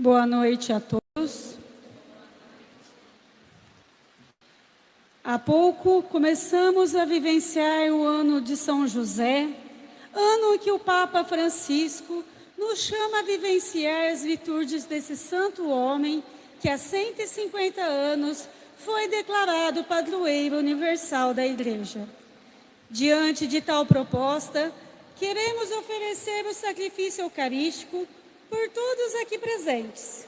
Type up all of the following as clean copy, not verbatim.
Boa noite a todos. Há pouco começamos a vivenciar o ano de São José, ano em que o Papa Francisco nos chama a vivenciar as virtudes desse santo homem que há 150 anos foi declarado padroeiro universal da Igreja. Diante de tal proposta, queremos oferecer o sacrifício eucarístico por todos aqui presentes,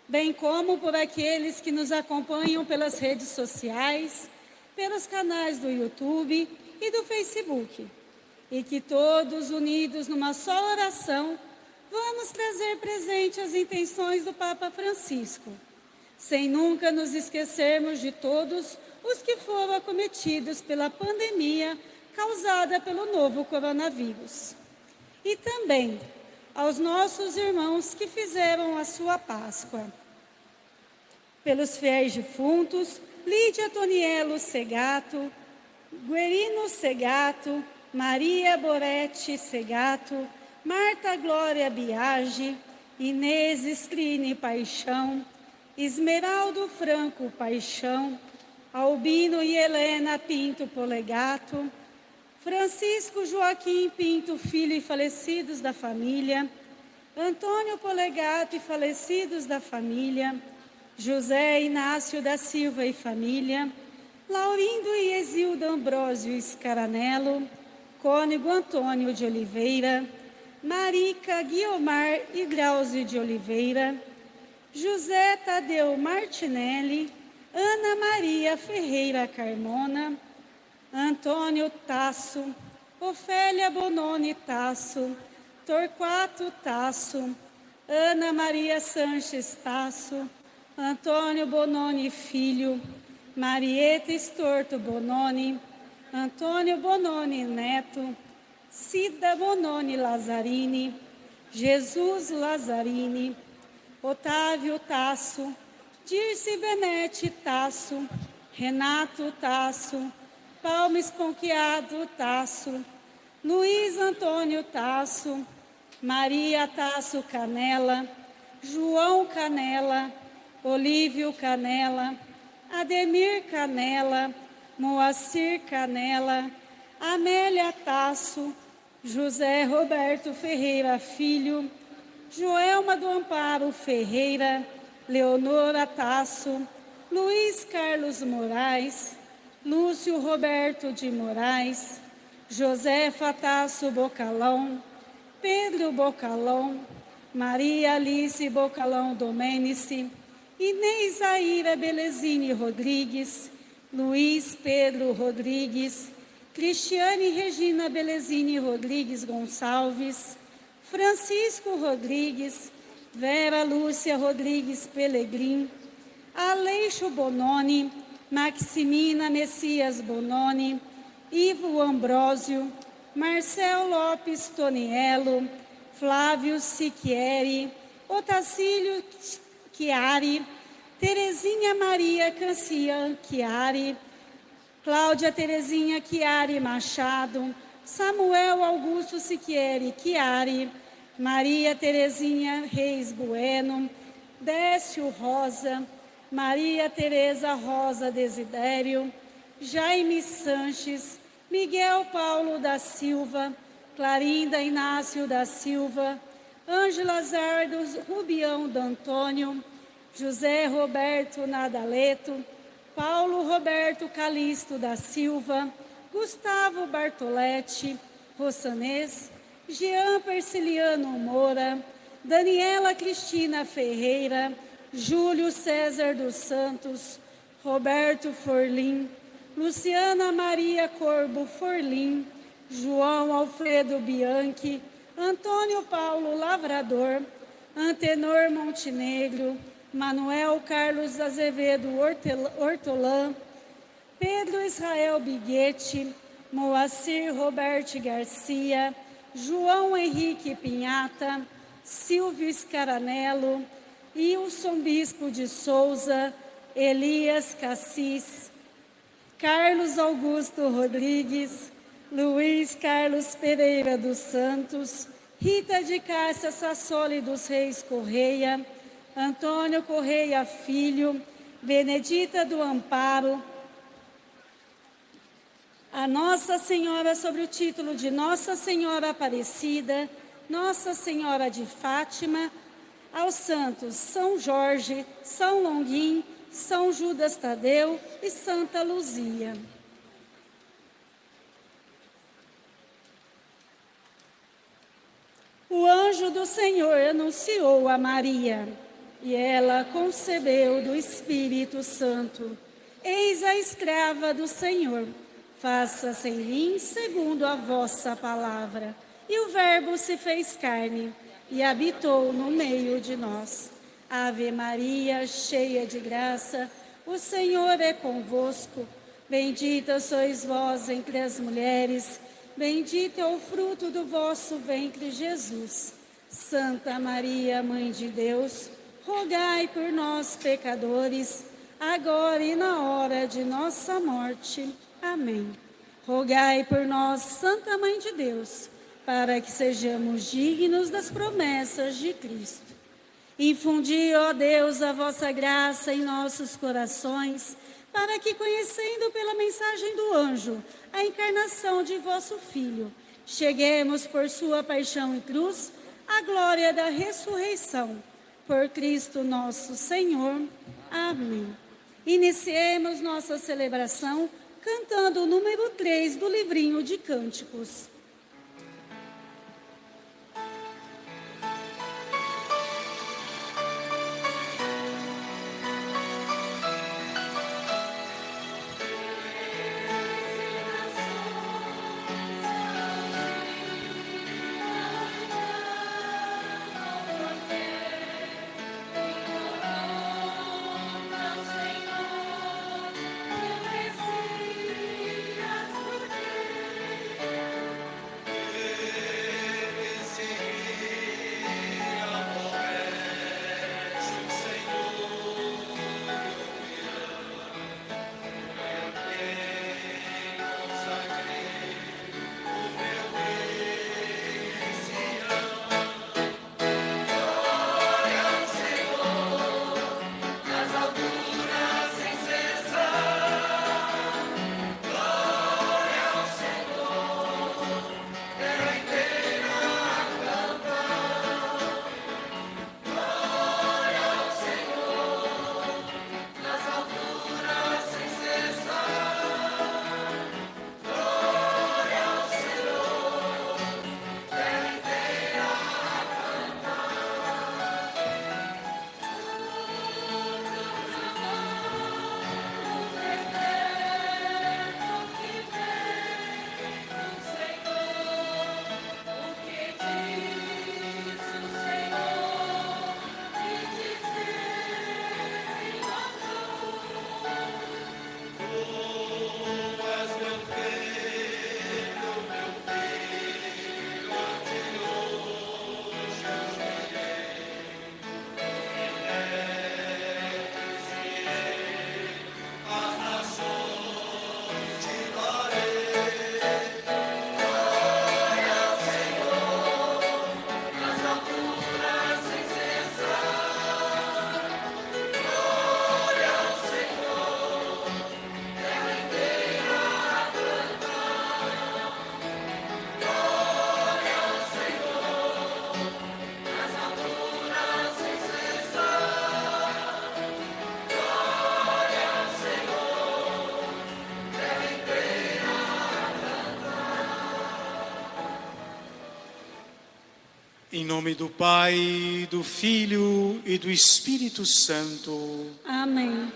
bem como por aqueles que nos acompanham pelas redes sociais, pelos canais do YouTube e do Facebook, e que todos, unidos numa só oração, vamos trazer presente as intenções do Papa Francisco, sem nunca nos esquecermos de todos os que foram acometidos pela pandemia causada pelo novo coronavírus. E também aos nossos irmãos que fizeram a sua Páscoa. Pelos fiéis defuntos, Lídia Toniello Segato, Guerino Segato, Maria Boretti Segato, Marta Glória Biagi, Inês Scrini Paixão, Esmeraldo Franco Paixão, Albino e Helena Pinto Polegato, Francisco Joaquim Pinto Filho e falecidos da família, Antônio Polegato e falecidos da família, José Inácio da Silva e família, Laurindo e Exilda Ambrósio Scaranello, Cônego Antônio de Oliveira, Marica Guiomar e Grauzio de Oliveira, José Tadeu Martinelli, Ana Maria Ferreira Carmona, Antônio Tasso, Ofélia Bononi Tasso, Torquato Tasso, Ana Maria Sanches Tasso, Antônio Bononi Filho, Marieta Estorto Bononi, Antônio Bononi Neto, Cida Bononi Lazzarini, Jesus Lazzarini, Otávio Tasso, Dirce Benetti Tasso, Renato Tasso, Palma Esponquiado Tasso, Luiz Antônio Tasso, Maria Tasso Canela, João Canela, Olívio Canela, Ademir Canela, Moacir Canela, Amélia Tasso, José Roberto Ferreira Filho, Joelma do Amparo Ferreira, Leonora Tasso, Luiz Carlos Moraes, Lúcio Roberto de Moraes, Josefa Tasso Bocalão, Pedro Bocalão, Maria Alice Bocalão Domenici, Inês Aira Belezini Rodrigues, Luiz Pedro Rodrigues, Cristiane Regina Belezini Rodrigues Gonçalves, Francisco Rodrigues, Vera Lúcia Rodrigues Pelegrim, Aleixo Bononi, Maximina Messias Bononi, Ivo Ambrósio, Marcel Lopes Toniello, Flávio Siquieri, Otacílio Chiari, Terezinha Maria Cancian Chiari, Cláudia Terezinha Chiari Machado, Samuel Augusto Siquieri Chiari, Maria Terezinha Reis Bueno, Décio Rosa, Maria Tereza Rosa Desidério, Jaime Sanches, Miguel Paulo da Silva, Clarinda Inácio da Silva, Ângela Zardos Rubião D'Antônio, José Roberto Nadaleto, Paulo Roberto Calixto da Silva, Gustavo Bartoletti, Rossanês, Jean Persiliano Moura, Daniela Cristina Ferreira, Júlio César dos Santos, Roberto Forlim, Luciana Maria Corbo Forlim, João Alfredo Bianchi, Antônio Paulo Lavrador, Antenor Montenegro, Manuel Carlos Azevedo Hortolã, Pedro Israel Biguete, Moacir Roberto Garcia, João Henrique Pinhata, Silvio Scaranello, Wilson Bispo de Souza, Elias Cassis, Carlos Augusto Rodrigues, Luiz Carlos Pereira dos Santos, Rita de Cássia Sassoli dos Reis Correia, Antônio Correia Filho, Benedita do Amparo, a Nossa Senhora sobre o título de Nossa Senhora Aparecida, Nossa Senhora de Fátima, aos santos São Jorge, São Longuim, São Judas Tadeu e Santa Luzia. O anjo do Senhor anunciou a Maria, e ela concebeu do Espírito Santo. Eis a escrava do Senhor, faça-se em mim segundo a vossa palavra. E o Verbo se fez carne e habitou no meio de nós. Ave Maria, cheia de graça, o Senhor é convosco. Bendita sois vós entre as mulheres, bendito é o fruto do vosso ventre, Jesus. Santa Maria, Mãe de Deus, rogai por nós, pecadores, agora e na hora de nossa morte. Amém. Rogai por nós, Santa Mãe de Deus, para que sejamos dignos das promessas de Cristo. Infundi, ó Deus, a vossa graça em nossos corações, para que, conhecendo pela mensagem do anjo a encarnação de vosso Filho, cheguemos por sua paixão e cruz à glória da ressurreição. Por Cristo nosso Senhor. Amém. Iniciemos nossa celebração cantando o número 3 do livrinho de Cânticos. Em nome do Pai, do Filho e do Espírito Santo. Amém.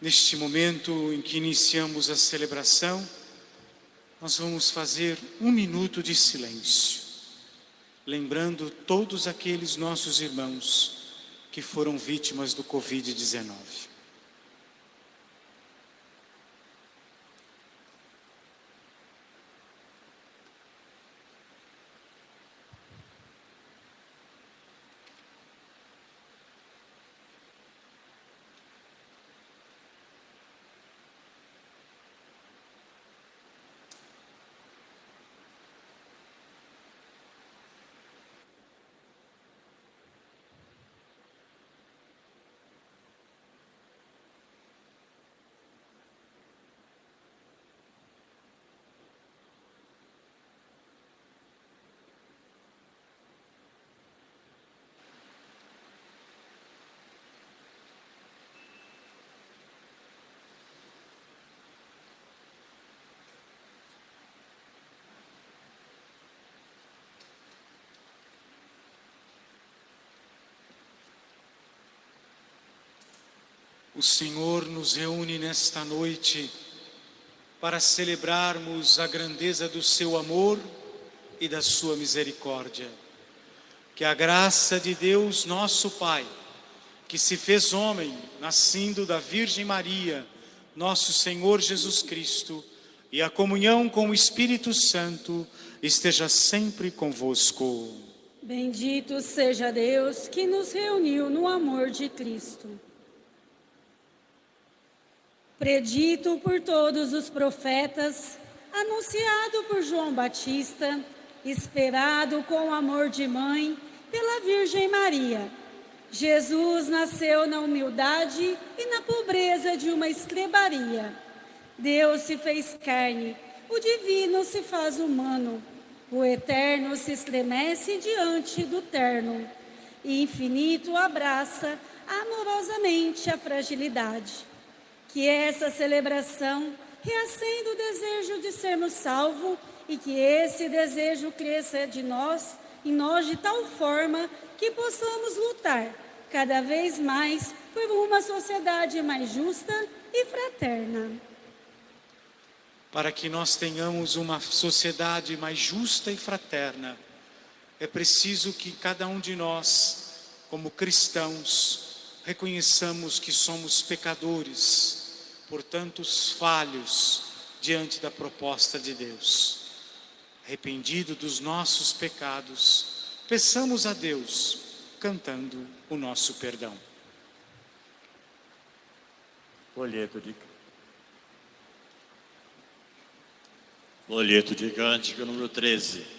Neste momento em que iniciamos a celebração, nós vamos fazer um minuto de silêncio, lembrando todos aqueles nossos irmãos que foram vítimas do Covid-19. O Senhor nos reúne nesta noite para celebrarmos a grandeza do seu amor e da sua misericórdia. Que a graça de Deus, nosso Pai, que se fez homem, nascendo da Virgem Maria, nosso Senhor Jesus Cristo, e a comunhão com o Espírito Santo esteja sempre convosco. Bendito seja Deus que nos reuniu no amor de Cristo. Predito por todos os profetas, anunciado por João Batista, esperado com amor de mãe pela Virgem Maria. Jesus nasceu na humildade e na pobreza de uma estrebaria. Deus se fez carne, o divino se faz humano. O eterno se estremece diante do terno. E infinito abraça amorosamente a fragilidade. Que essa celebração reacenda o desejo de sermos salvos e que esse desejo cresça em nós de tal forma que possamos lutar cada vez mais por uma sociedade mais justa e fraterna. Para que nós tenhamos uma sociedade mais justa e fraterna, é preciso que cada um de nós, como cristãos, reconheçamos que somos pecadores, portanto, falhos diante da proposta de Deus. Arrependido dos nossos pecados, peçamos a Deus, cantando o nosso perdão. Folheto de Cântico número 13.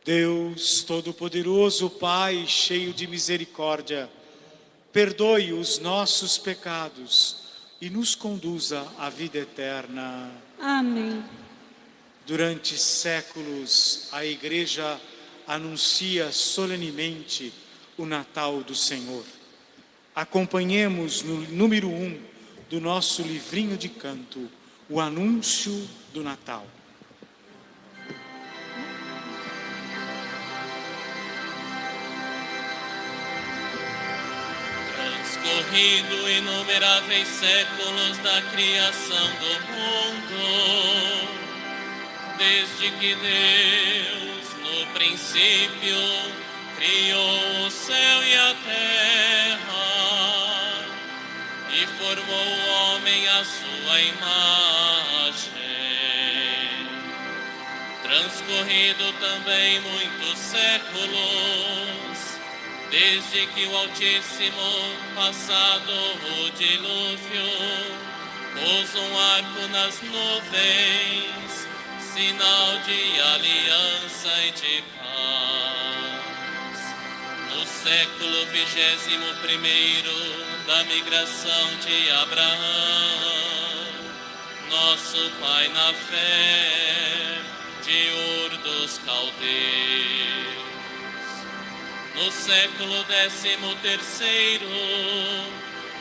Deus Todo-Poderoso, Pai, cheio de misericórdia, perdoe os nossos pecados e nos conduza à vida eterna. Amém. Durante séculos, a Igreja anuncia solenemente o Natal do Senhor. Acompanhemos no número 1 do nosso livrinho de canto o anúncio do Natal. Transcorrido inumeráveis séculos da criação do mundo, desde que Deus, no princípio, criou o céu e a terra e formou o homem à sua imagem. Transcorrido também muitos séculos, desde que o Altíssimo, passado o dilúvio, pôs um arco nas nuvens, sinal de aliança e de paz. No século 21º da migração de Abraão, nosso pai na fé, de Ur dos Caldeus. No século 13º,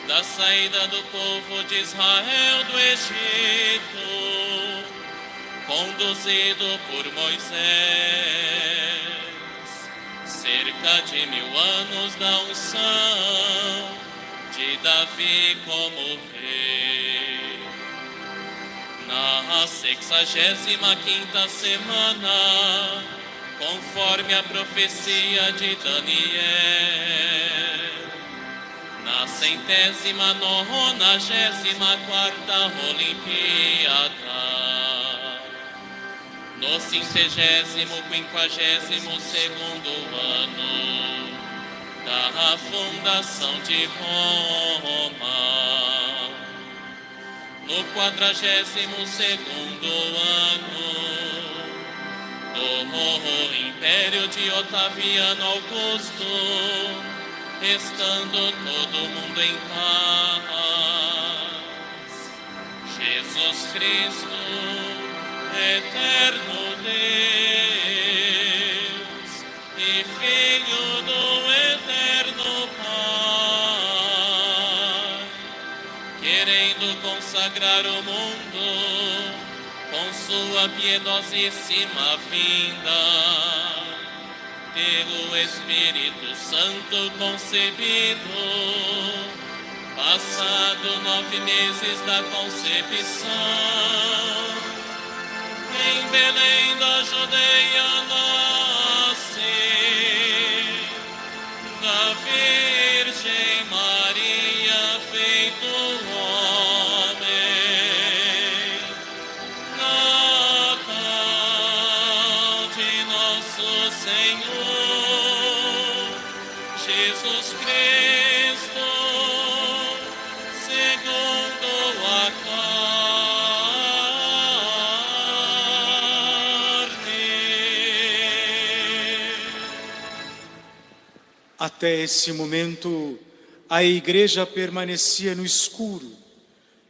da saída do povo de Israel do Egito, conduzido por Moisés, cerca de 1000 anos da unção de Davi como rei. Na 65ª semana, conforme a profecia de Daniel, na 194ª Olimpíada, no 552º ano da fundação de Roma, no 42º ano do Império de Otaviano Augusto, restando todo mundo em paz. Jesus Cristo, eterno Deus e Filho do eterno Pai, querendo consagrar o mundo com sua piedosíssima vinda, pelo Espírito Santo concebido, passado 9 meses da concepção, em Belém da Judeia nasce, da Virgem Maria feito homem, Natal de nosso Senhor Jesus Cristo, segundo a Até esse momento, a igreja permanecia no escuro.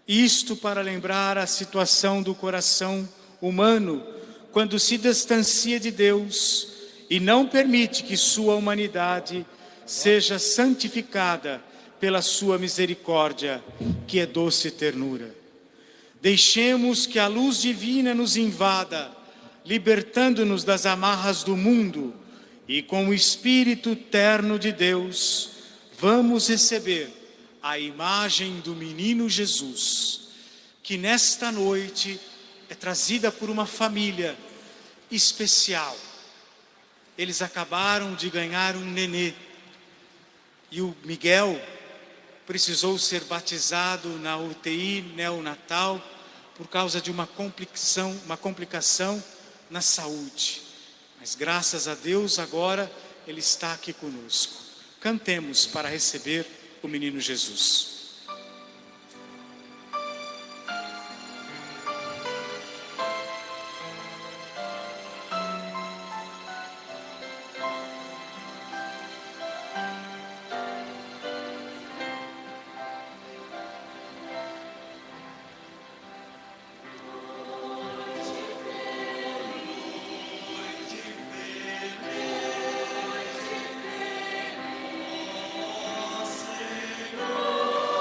Isto para lembrar a situação do coração humano quando se distancia de Deus e não permite que sua humanidade seja santificada pela sua misericórdia, que é doce ternura. Deixemos que a luz divina nos invada, libertando-nos das amarras do mundo, e com o Espírito terno de Deus, vamos receber a imagem do menino Jesus, que nesta noite é trazida por uma família especial. Eles acabaram de ganhar um nenê, e o Miguel precisou ser batizado na UTI neonatal por causa de uma complicação na saúde. Mas graças a Deus agora ele está aqui conosco. Cantemos para receber o menino Jesus. Senhor.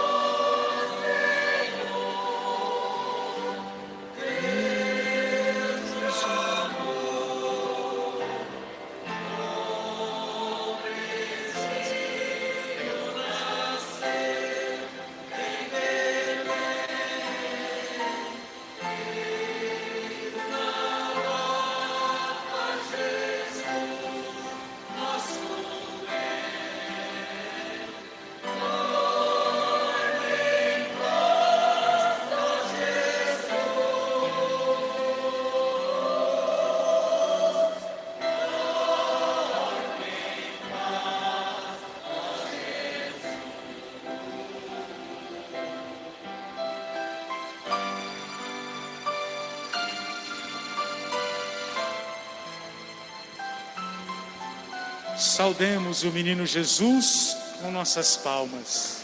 Saudemos o menino Jesus com nossas palmas.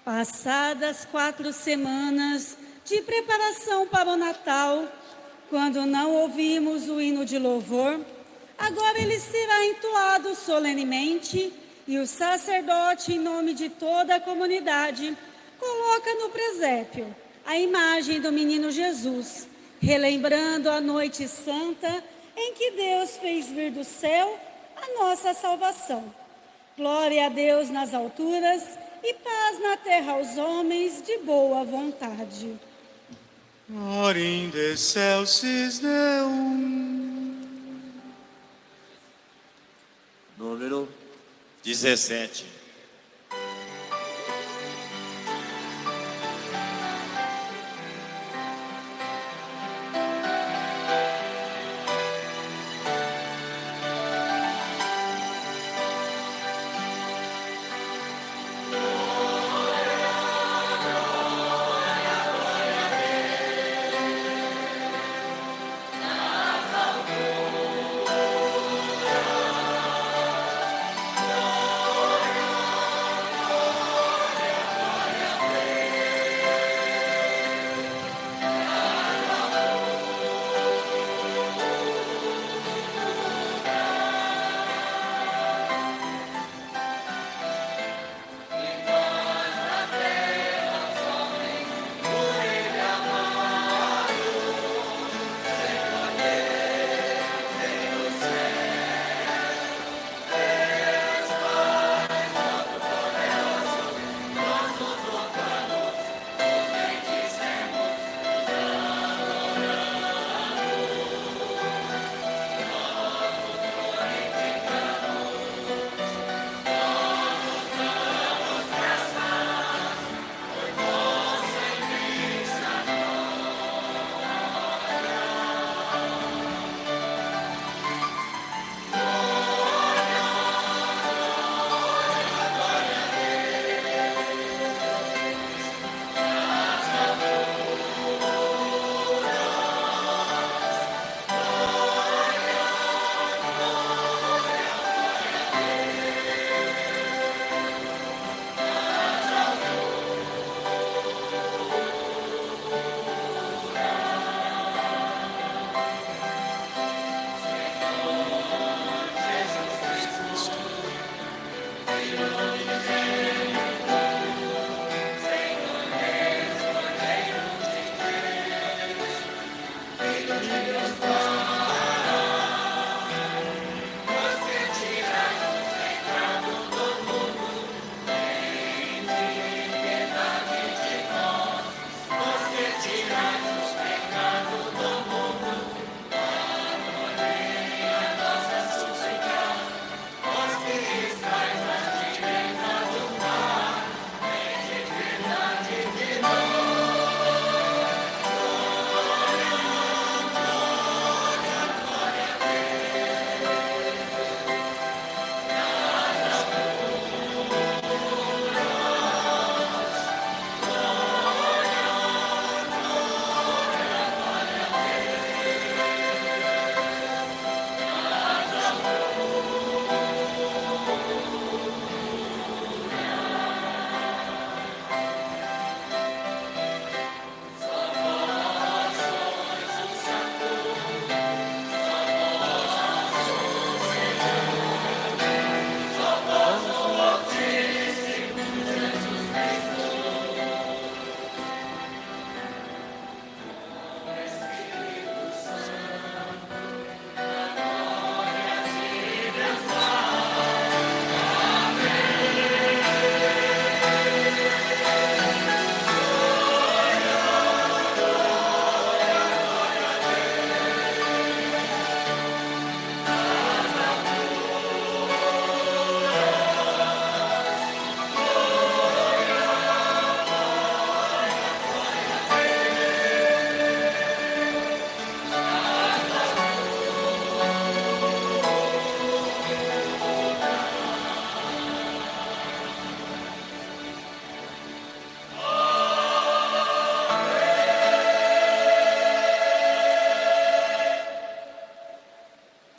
Passadas 4 semanas de preparação para o Natal, quando não ouvimos o hino de louvor, agora ele será entoado solenemente e o sacerdote, em nome de toda a comunidade, coloca no presépio a imagem do menino Jesus, relembrando a noite santa em que Deus fez vir do céu a nossa salvação. Glória a Deus nas alturas e paz na terra aos homens de boa vontade. Ora in excelsis Deum. Número 17.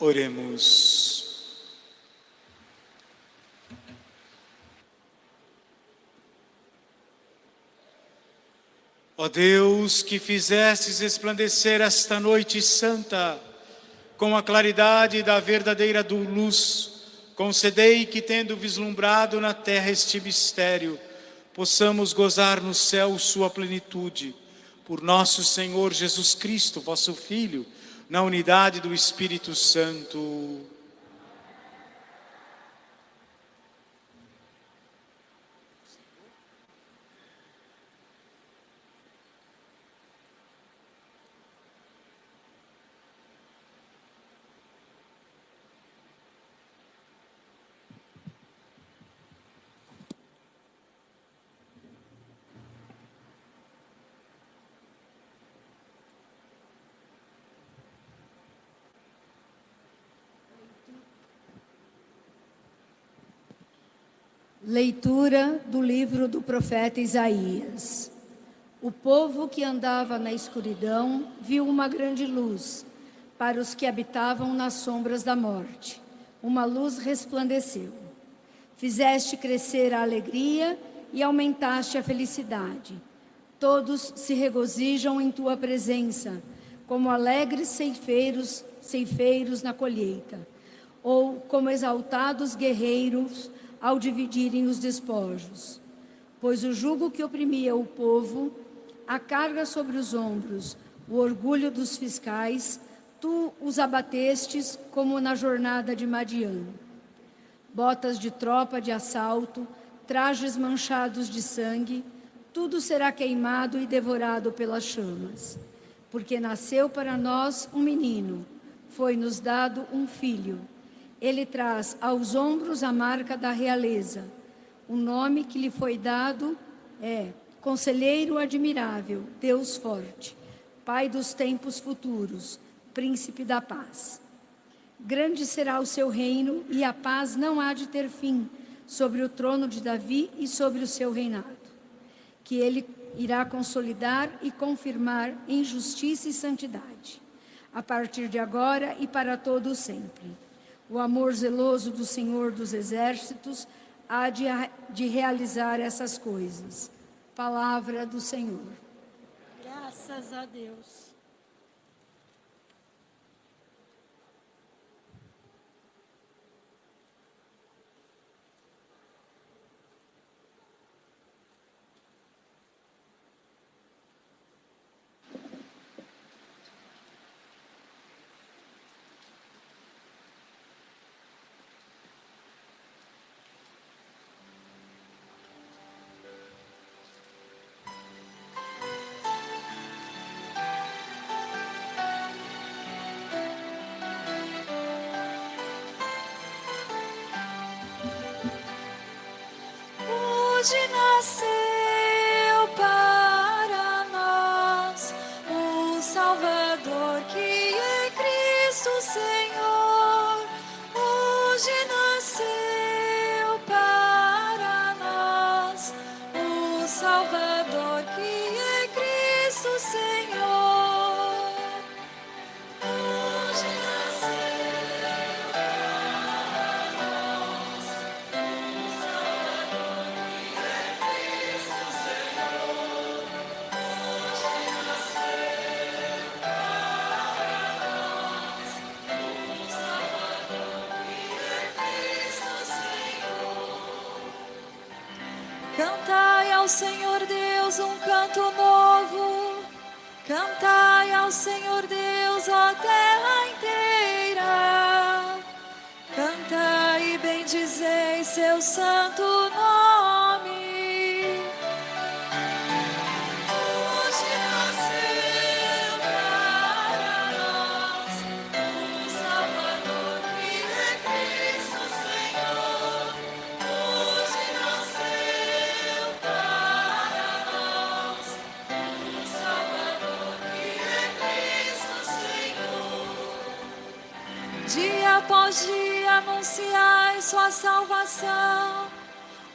Oremos. Ó Deus, que fizestes resplandecer esta noite santa com a claridade da verdadeira luz, concedei que, tendo vislumbrado na terra este mistério, possamos gozar no céu sua plenitude. Por nosso Senhor Jesus Cristo, vosso Filho, na unidade do Espírito Santo. Leitura do livro do profeta Isaías. O povo que andava na escuridão viu uma grande luz. Para os que habitavam nas sombras da morte, uma luz resplandeceu. Fizeste crescer a alegria e aumentaste a felicidade. Todos se regozijam em tua presença, como alegres ceifeiros na colheita, ou como exaltados guerreiros ao dividirem os despojos. Pois o jugo que oprimia o povo, a carga sobre os ombros, o orgulho dos fiscais, tu os abatestes como na jornada de Madiã. Botas de tropa de assalto, trajes manchados de sangue, tudo será queimado e devorado pelas chamas. Porque nasceu para nós um menino, foi-nos dado um filho. Ele traz aos ombros a marca da realeza. O nome que lhe foi dado é Conselheiro Admirável, Deus Forte, Pai dos tempos futuros, Príncipe da Paz. Grande será o seu reino e a paz não há de ter fim sobre o trono de Davi e sobre o seu reinado, que ele irá consolidar e confirmar em justiça e santidade, a partir de agora e para todo o sempre. O amor zeloso do Senhor dos Exércitos há de realizar essas coisas. Palavra do Senhor. Graças a Deus. Hoje nasceu para nós o Salvador, que é Cristo Senhor. Hoje nasceu para nós o Salvador, que é Cristo Senhor. Hoje nasceu para nós o Salvador, que é Cristo Senhor. Hoje nasceu para nós o Salvador, que é Cristo Senhor. Cantai ao Senhor Deus um canto novo. Cantai ao Senhor Deus, ó terra inteira. Cantai e bendizei seu santo nome. Hoje nasceu para nós o Salvador, que é Cristo Senhor. Hoje nasceu para nós o Salvador, que é Cristo Senhor. Dia após dia anunciai sua salvação,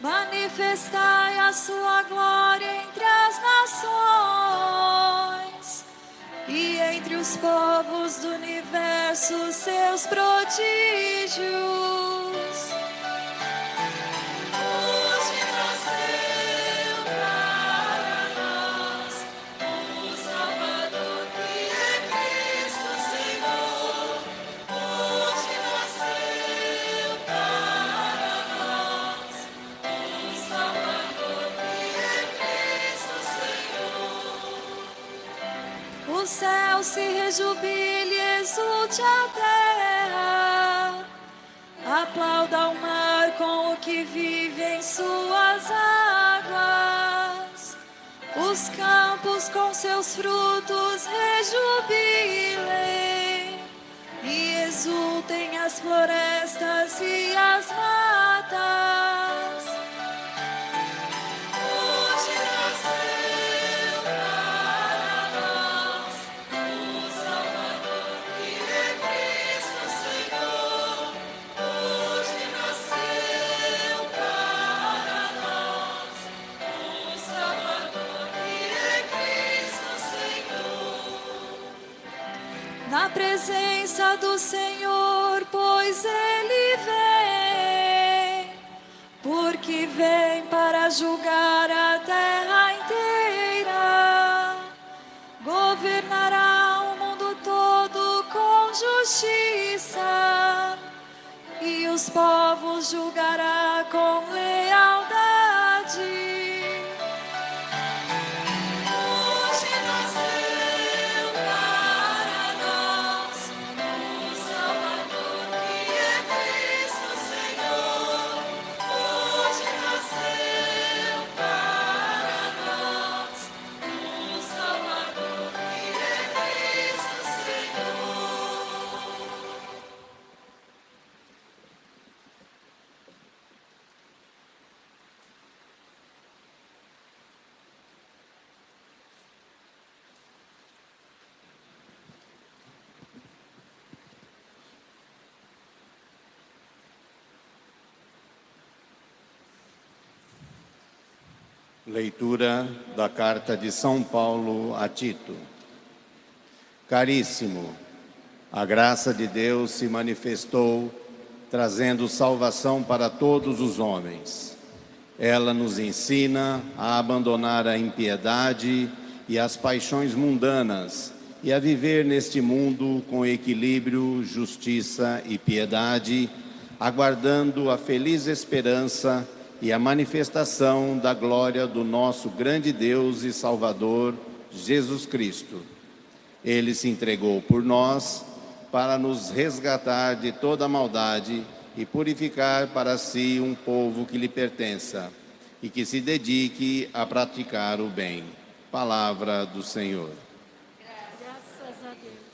manifestai a sua glória entre as nações e entre entre os povos do universo seus prodígios. Hoje nasceu para nós o Salvador, que é Cristo Senhor. Hoje nasceu para nós o Salvador, que é Cristo Senhor. O céu se rejubile e exulte a terra. Aplauda o mar com o que vive em suas águas. Os campos com seus frutos rejubilem e exultem as florestas e as matas. Hoje nasceu para nós o Salvador, que é Cristo Senhor. Hoje nasceu para nós o Salvador, que é Cristo Senhor. Na presença do Senhor, pois Ele vem, porque vem para julgar a terra inteira. Governará o mundo todo com justiça, e os povos julgará com lealdade. Hoje nasceu para nós o Salvador, que é Cristo Senhor. Hoje nasceu para nós o Salvador, que é Cristo Senhor. Leitura da Carta de São Paulo a Tito. Caríssimo, a graça de Deus se manifestou, trazendo salvação para todos os homens. Ela nos ensina a abandonar a impiedade e as paixões mundanas e a viver neste mundo com equilíbrio, justiça e piedade, aguardando a feliz esperança e a manifestação da glória do nosso grande Deus e Salvador, Jesus Cristo. Ele se entregou por nós para nos resgatar de toda maldade e purificar para si um povo que lhe pertença e que se dedique a praticar o bem. Palavra do Senhor. Graças a Deus.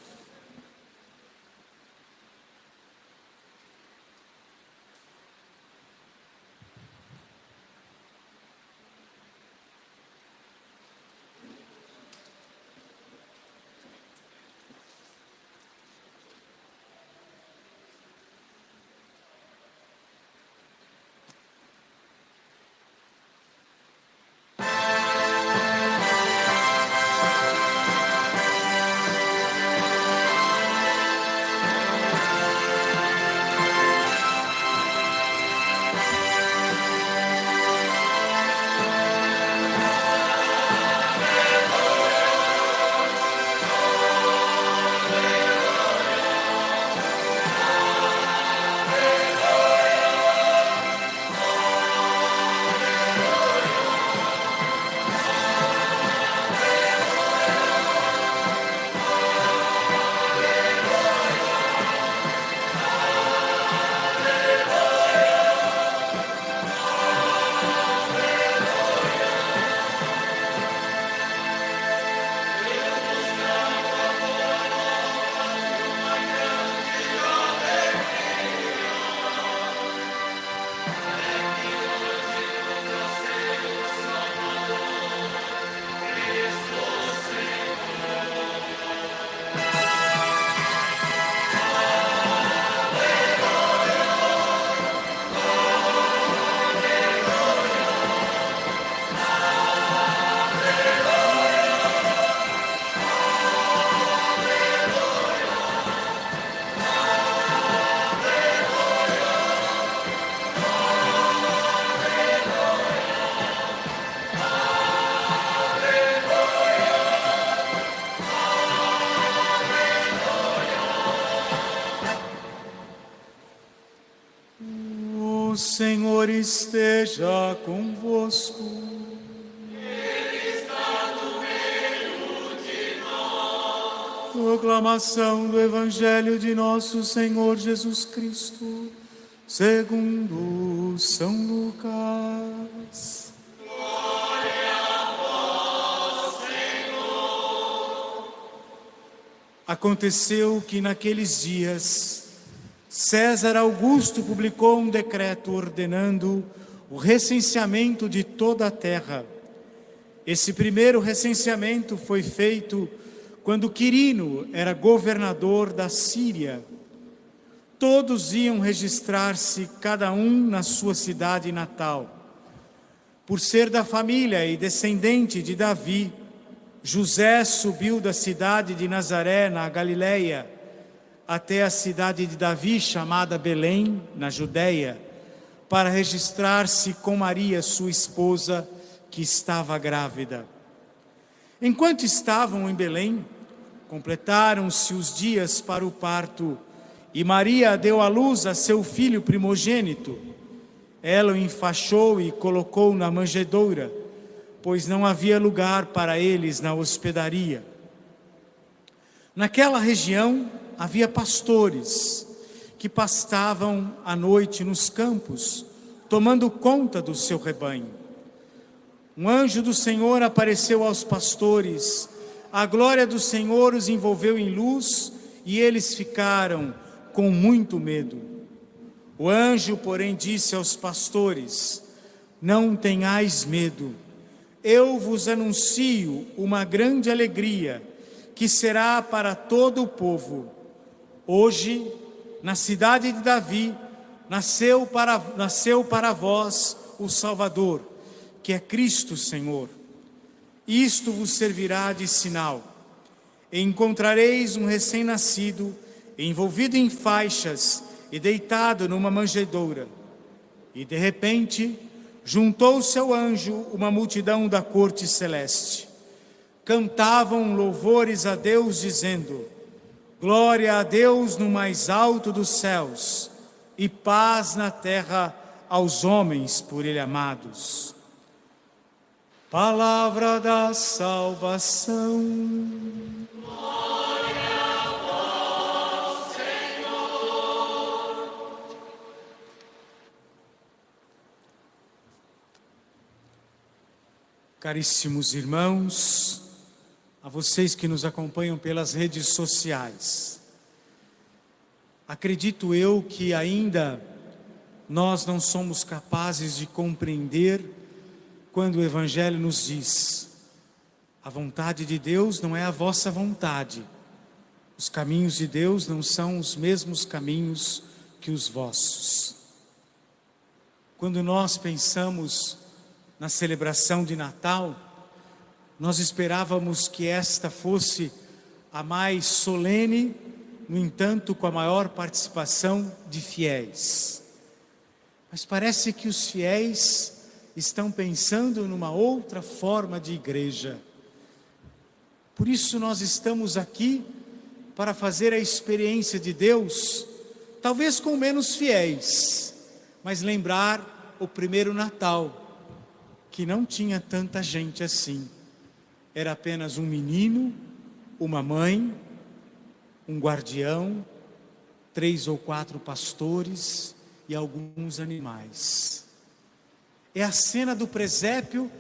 O Senhor esteja convosco. Proclamação do Evangelho de nosso Senhor Jesus Cristo, segundo São Lucas. Glória a vós, Senhor. Aconteceu que naqueles dias, César Augusto publicou um decreto ordenando o recenseamento de toda a terra. Esse primeiro recenseamento foi feito quando Quirino era governador da Síria. Todos iam registrar-se, cada um na sua cidade natal. Por ser da família e descendente de Davi, José subiu da cidade de Nazaré, na Galileia, até a cidade de Davi, chamada Belém, na Judéia, para registrar-se com Maria, sua esposa, que estava grávida. Enquanto estavam em Belém, completaram-se os dias para o parto, e Maria deu à luz a seu filho primogênito. Ela o enfaixou e colocou na manjedoura, pois não havia lugar para eles na hospedaria. Naquela região havia pastores que pastavam à noite nos campos, tomando conta do seu rebanho. Um anjo do Senhor apareceu aos pastores, a glória do Senhor os envolveu em luz e eles ficaram com muito medo. O anjo, porém, disse aos pastores: não tenhais medo, eu vos anuncio uma grande alegria, que será para todo o povo. Hoje, na cidade de Davi, nasceu para vós o Salvador, que é Cristo Senhor. Isto vos servirá de sinal. Encontrareis um recém-nascido, envolvido em faixas e deitado numa manjedoura. E de repente, juntou-se ao anjo uma multidão da corte celeste. Cantavam louvores a Deus, dizendo: glória a Deus no mais alto dos céus, e paz na terra aos homens por Ele amados. Palavra da salvação. Glória a vós, Senhor. Caríssimos irmãos, a vocês que nos acompanham pelas redes sociais, acredito eu que ainda nós não somos capazes de compreender quando o Evangelho nos diz: a vontade de Deus não é a vossa vontade, os caminhos de Deus não são os mesmos caminhos que os vossos. Quando nós pensamos na celebração de Natal, nós esperávamos que esta fosse a mais solene, no entanto, com a maior participação de fiéis. Mas parece que os fiéis estão pensando numa outra forma de igreja. Por isso nós estamos aqui para fazer a experiência de Deus, talvez com menos fiéis, mas lembrar o primeiro Natal, que não tinha tanta gente assim. Era apenas um menino, uma mãe, um guardião, 3 ou 4 pastores e alguns animais. É a cena do presépio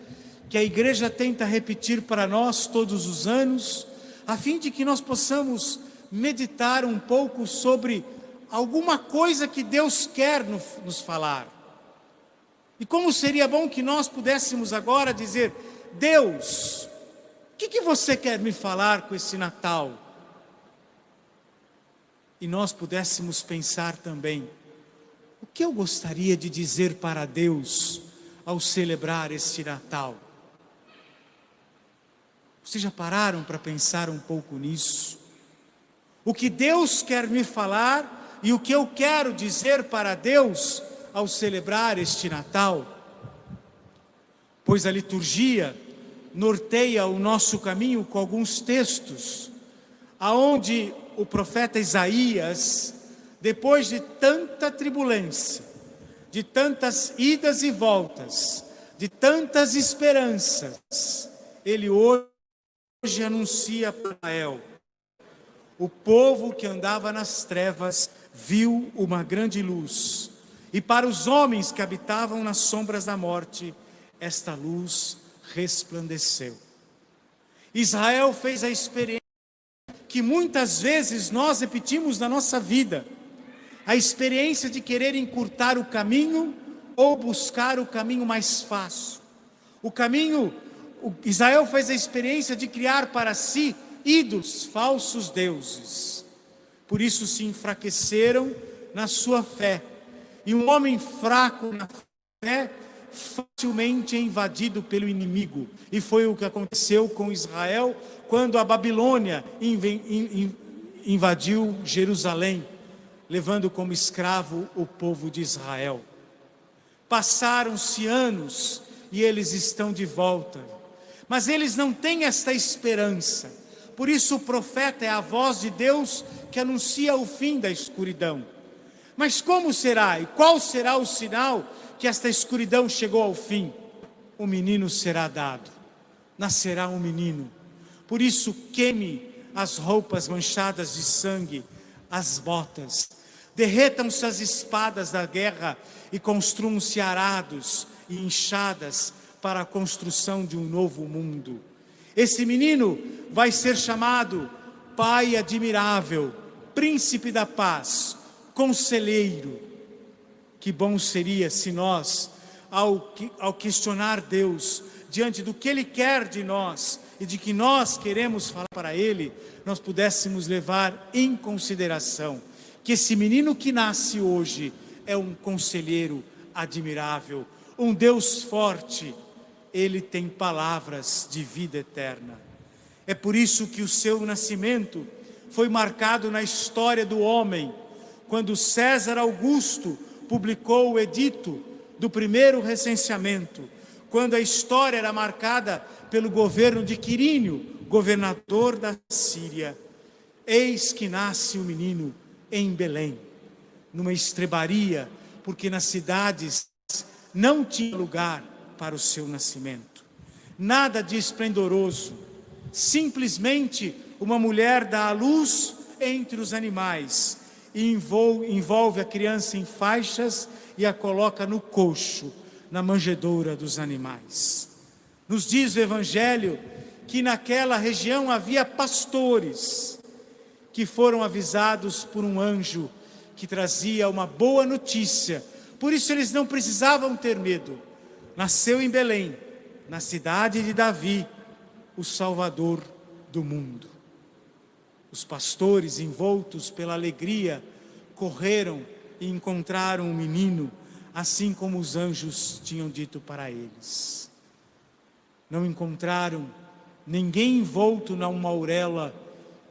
que a igreja tenta repetir para nós todos os anos, a fim de que nós possamos meditar um pouco sobre alguma coisa que Deus quer nos falar. E como seria bom que nós pudéssemos agora dizer: Deus, o que você quer me falar com esse Natal? E nós pudéssemos pensar também: o que eu gostaria de dizer para Deus ao celebrar este Natal? Vocês já pararam para pensar um pouco nisso? O que Deus quer me falar e o que eu quero dizer para Deus ao celebrar este Natal? Pois a liturgia norteia o nosso caminho com alguns textos, aonde o profeta Isaías, depois de tanta turbulência, de tantas idas e voltas, de tantas esperanças, ele hoje anuncia para Israel: o povo que andava nas trevas viu uma grande luz, e para os homens que habitavam nas sombras da morte, esta luz resplandeceu. Israel fez a experiência que muitas vezes nós repetimos na nossa vida, a experiência de querer encurtar o caminho ou buscar o caminho mais fácil. Israel fez a experiência de criar para si ídolos, falsos deuses. Por isso se enfraqueceram na sua fé. E um homem fraco na fé, facilmente é invadido pelo inimigo. E foi o que aconteceu com Israel quando a Babilônia invadiu Jerusalém, levando como escravo o povo de Israel. Passaram-se anos e eles estão de volta. Mas eles não têm esta esperança. Por isso o profeta é a voz de Deus que anuncia o fim da escuridão. Mas como será e qual será o sinal que esta escuridão chegou ao fim? O menino será dado, nascerá um menino. Por isso queime as roupas manchadas de sangue, as botas, derretam-se as espadas da guerra e construam-se arados e enxadas para a construção de um novo mundo. Esse menino vai ser chamado Pai Admirável, Príncipe da Paz, Conselheiro. Que bom seria se nós, ao questionar Deus, diante do que Ele quer de nós e de que nós queremos falar para Ele, nós pudéssemos levar em consideração que esse menino que nasce hoje é um conselheiro admirável, um Deus forte. Ele tem palavras de vida eterna. É por isso que o seu nascimento foi marcado na história do homem, quando César Augusto publicou o edito do primeiro recenseamento, quando a história era marcada pelo governo de Quirínio, governador da Síria. Eis que nasce o menino em Belém, numa estrebaria, porque nas cidades não tinha lugar para o seu nascimento. Nada de esplendoroso, simplesmente uma mulher dá à luz entre os animais e envolve a criança em faixas e a coloca no coxo, na manjedoura dos animais. Nos diz o Evangelho que naquela região havia pastores que foram avisados por um anjo que trazia uma boa notícia. Por isso eles não precisavam ter medo. Nasceu em Belém, na cidade de Davi, o Salvador do mundo. Os pastores, envoltos pela alegria, correram e encontraram um menino, assim como os anjos tinham dito para eles. Não encontraram ninguém envolto numa auréola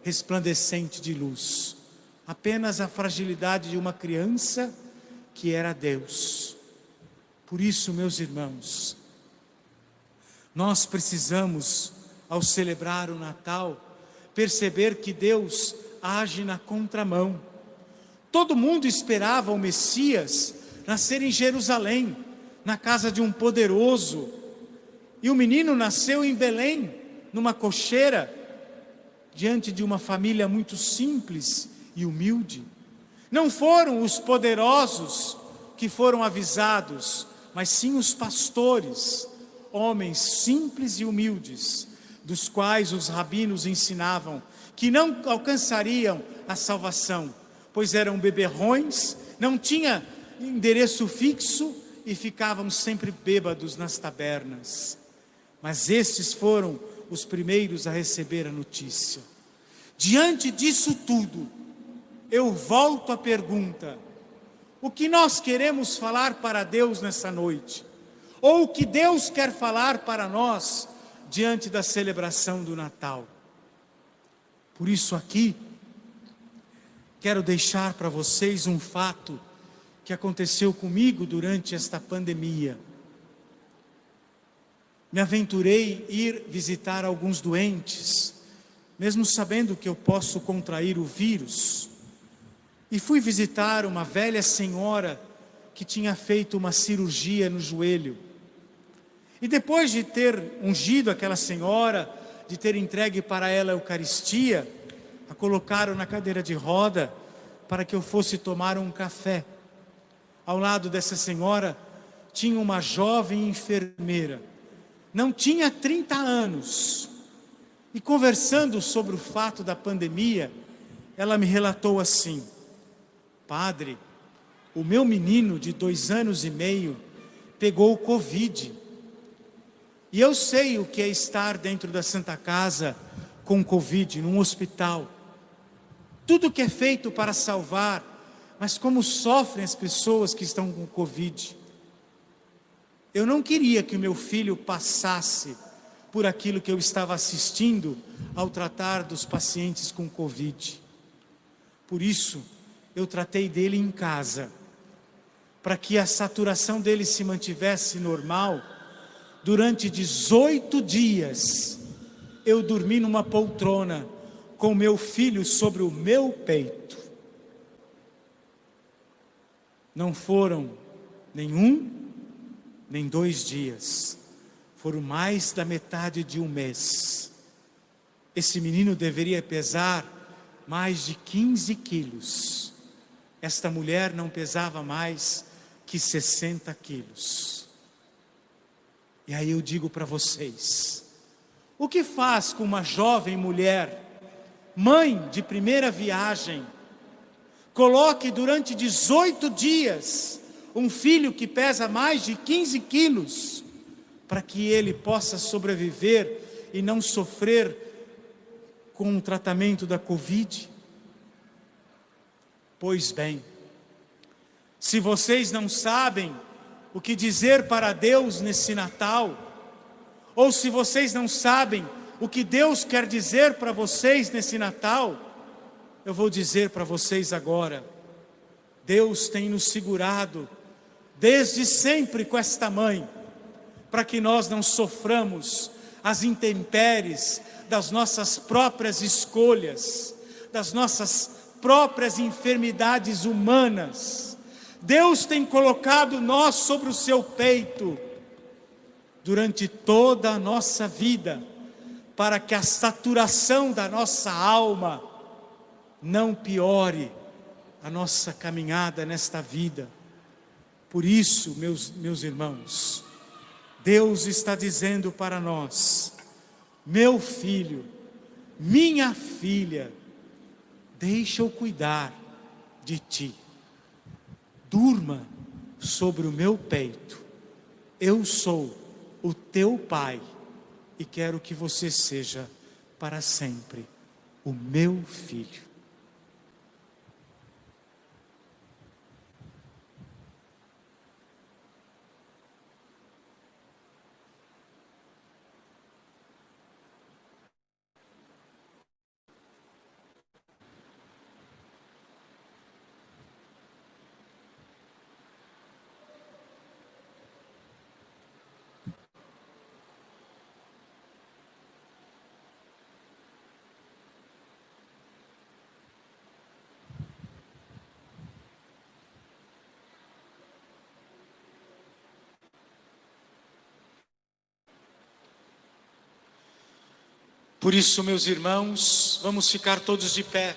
resplandecente de luz, apenas a fragilidade de uma criança que era Deus. Por isso, meus irmãos, nós precisamos, ao celebrar o Natal, perceber que Deus age na contramão. Todo mundo esperava o Messias nascer em Jerusalém, na casa de um poderoso, e o menino nasceu em Belém, numa cocheira, diante de uma família muito simples e humilde. Não foram os poderosos que foram avisados, mas sim os pastores, homens simples e humildes, dos quais os rabinos ensinavam que não alcançariam a salvação, pois eram beberrões, não tinha endereço fixo e ficavam sempre bêbados nas tabernas. Mas estes foram os primeiros a receber a notícia. Diante disso tudo, eu volto à pergunta: o que nós queremos falar para Deus nessa noite? Ou o que Deus quer falar para nós diante da celebração do Natal? Por isso aqui, quero deixar para vocês um fato que aconteceu comigo durante esta pandemia. Me aventurei ir visitar alguns doentes, mesmo sabendo que eu posso contrair o vírus. E fui visitar uma velha senhora que tinha feito uma cirurgia no joelho. E depois de ter ungido aquela senhora, de ter entregue para ela a Eucaristia, a colocaram na cadeira de roda para que eu fosse tomar um café. Ao lado dessa senhora tinha uma jovem enfermeira, não tinha 30 anos, e conversando sobre o fato da pandemia, ela me relatou assim: padre, o meu menino de 2 anos e meio pegou o Covid, e eu sei o que é estar dentro da Santa Casa com Covid, num hospital. Tudo que é feito para salvar, mas como sofrem as pessoas que estão com Covid. Eu não queria que o meu filho passasse por aquilo que eu estava assistindo ao tratar dos pacientes com Covid. Por isso, eu tratei dele em casa, para que a saturação dele se mantivesse normal. Durante 18 dias, eu dormi numa poltrona, com meu filho sobre o meu peito. Não foram nem 1, nem 2 dias, foram mais da metade de 1 mês. Esse menino deveria pesar mais de 15 quilos. Esta mulher não pesava mais que 60 quilos. E aí eu digo para vocês, o que faz com uma jovem mulher, mãe de primeira viagem, coloque durante 18 dias um filho que pesa mais de 15 quilos, para que ele possa sobreviver e não sofrer com o tratamento da Covid? Pois bem, se vocês não sabem o que dizer para Deus nesse Natal, ou se vocês não sabem o que Deus quer dizer para vocês nesse Natal, eu vou dizer para vocês agora. Deus tem nos segurado desde sempre com esta mãe, para que nós não soframos as intempéries das nossas próprias escolhas, das nossas próprias enfermidades humanas. Deus tem colocado nós sobre o seu peito durante toda a nossa vida, para que a saturação da nossa alma não piore a nossa caminhada nesta vida. Por isso, meus irmãos, Deus está dizendo para nós: meu filho, minha filha, deixa eu cuidar de ti. Durma sobre o meu peito. Eu sou o teu pai e quero que você seja para sempre o meu filho. Por isso, meus irmãos, vamos ficar todos de pé.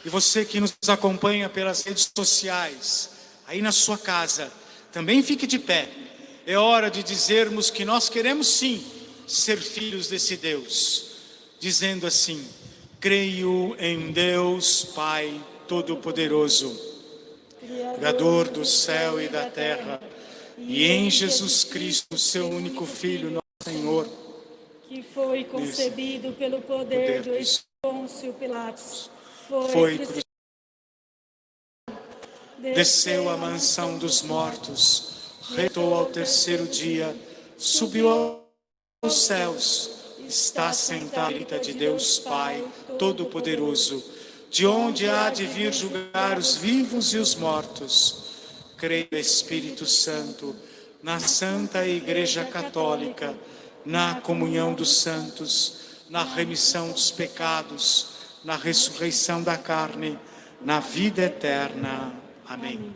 E você que nos acompanha pelas redes sociais, aí na sua casa, também fique de pé. É hora de dizermos que nós queremos sim ser filhos desse Deus. Dizendo assim: creio em Deus Pai Todo-Poderoso, Criador do céu e da terra, e em Jesus Cristo, seu único Filho, nosso Senhor, que foi concebido pelo poder do Pôncio Pilatos, foi crucificado, desceu à mansão dos mortos, ressuscitou ao terceiro dia, subiu aos céus, está sentado à direita de Deus Pai Todo-Poderoso, de onde há de vir julgar os vivos e os mortos. Creio no Espírito Santo, na Santa Igreja Católica, na comunhão dos santos, na remissão dos pecados, na ressurreição da carne, na vida eterna. Amém.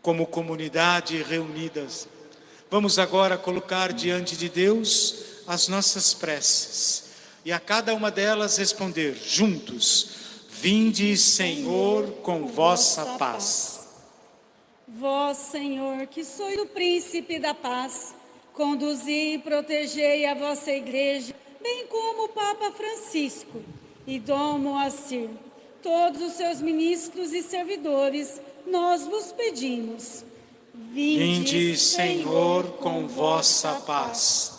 como comunidade reunidas, vamos agora colocar diante de Deus as nossas preces e a cada uma delas responder juntos: Vinde, Senhor, com vossa paz. Vós, Senhor, que sois o príncipe da paz, conduzi e protegei a vossa igreja, bem como o Papa Francisco e Dom Moacir, todos os seus ministros e servidores, nós vos pedimos. Vinde, Senhor, com vossa paz.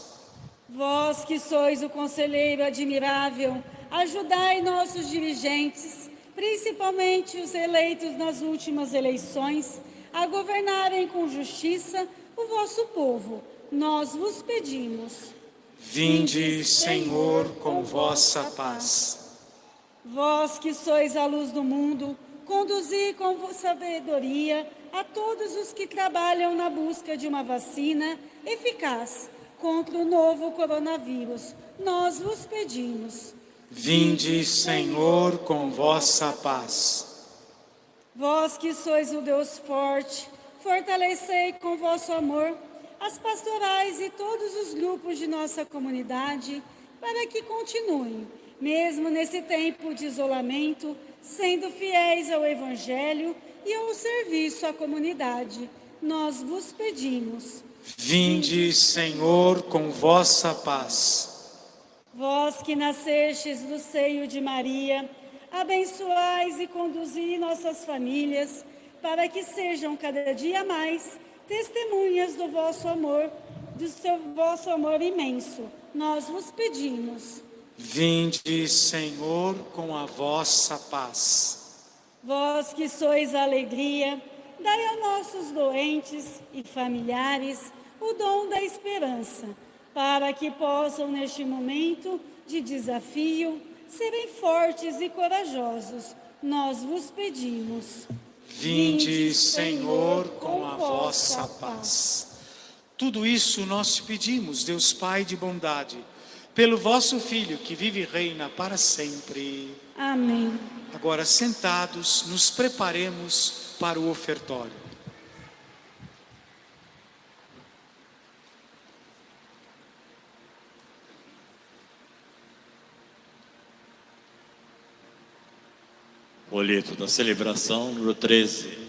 Vós que sois o conselheiro admirável, ajudai nossos dirigentes, principalmente os eleitos nas últimas eleições, a governarem com justiça o vosso povo. Nós vos pedimos. Vinde, Senhor, com vossa paz. Vós que sois a luz do mundo, conduzi com sabedoria a todos os que trabalham na busca de uma vacina eficaz contra o novo coronavírus. Nós vos pedimos. Vinde, Senhor, com vossa paz. Vós que sois o Deus forte, fortalecei com vosso amor as pastorais e todos os grupos de nossa comunidade, para que continuem, mesmo nesse tempo de isolamento, sendo fiéis ao Evangelho e ao serviço à comunidade. Nós vos pedimos. Vinde, Senhor, com vossa paz. Vós que nascestes do seio de Maria, abençoais e conduzi nossas famílias, para que sejam cada dia mais testemunhas do vosso amor imenso. Nós vos pedimos. Vinde, Senhor, com a vossa paz. Vós que sois a alegria, dai a nossos doentes e familiares o dom da esperança, para que possam, neste momento de desafio, serem fortes e corajosos. Nós vos pedimos. Vinde, Senhor, com a vossa paz. Tudo isso nós te pedimos, Deus Pai de bondade, pelo vosso Filho, que vive e reina para sempre. Amém. Agora, sentados, nos preparemos para o ofertório. Folheto da celebração, número 13.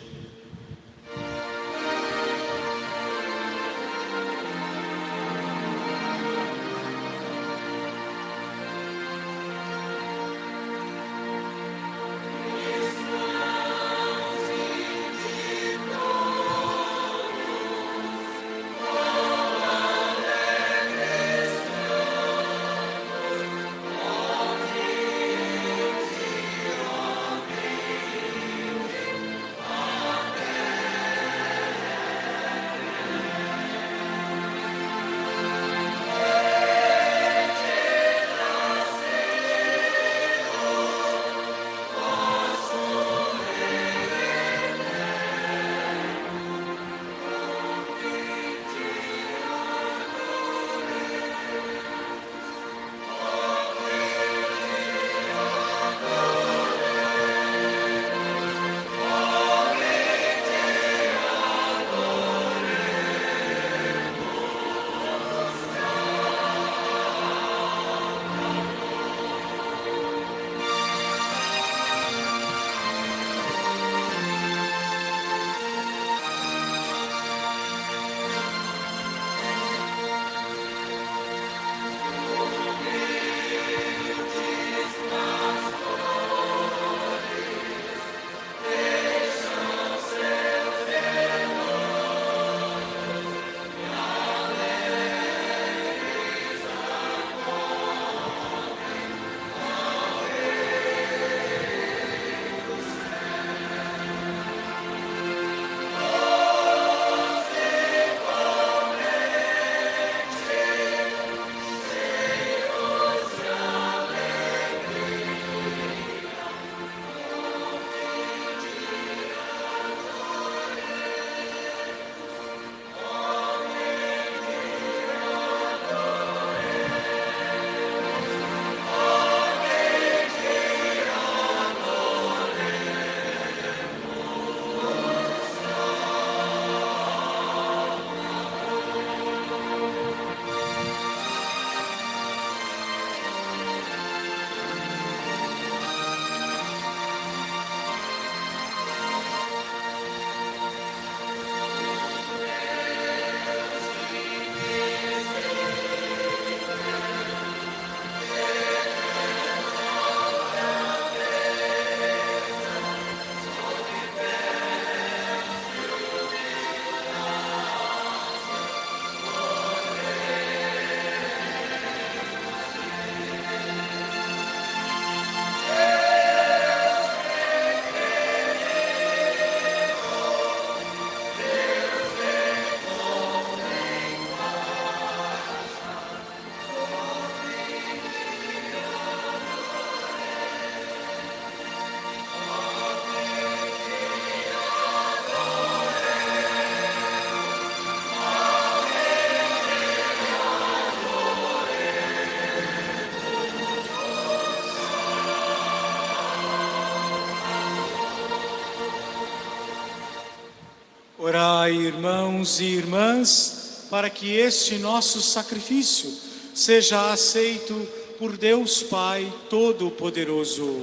Orai, irmãos e irmãs, para que este nosso sacrifício seja aceito por Deus Pai Todo-Poderoso.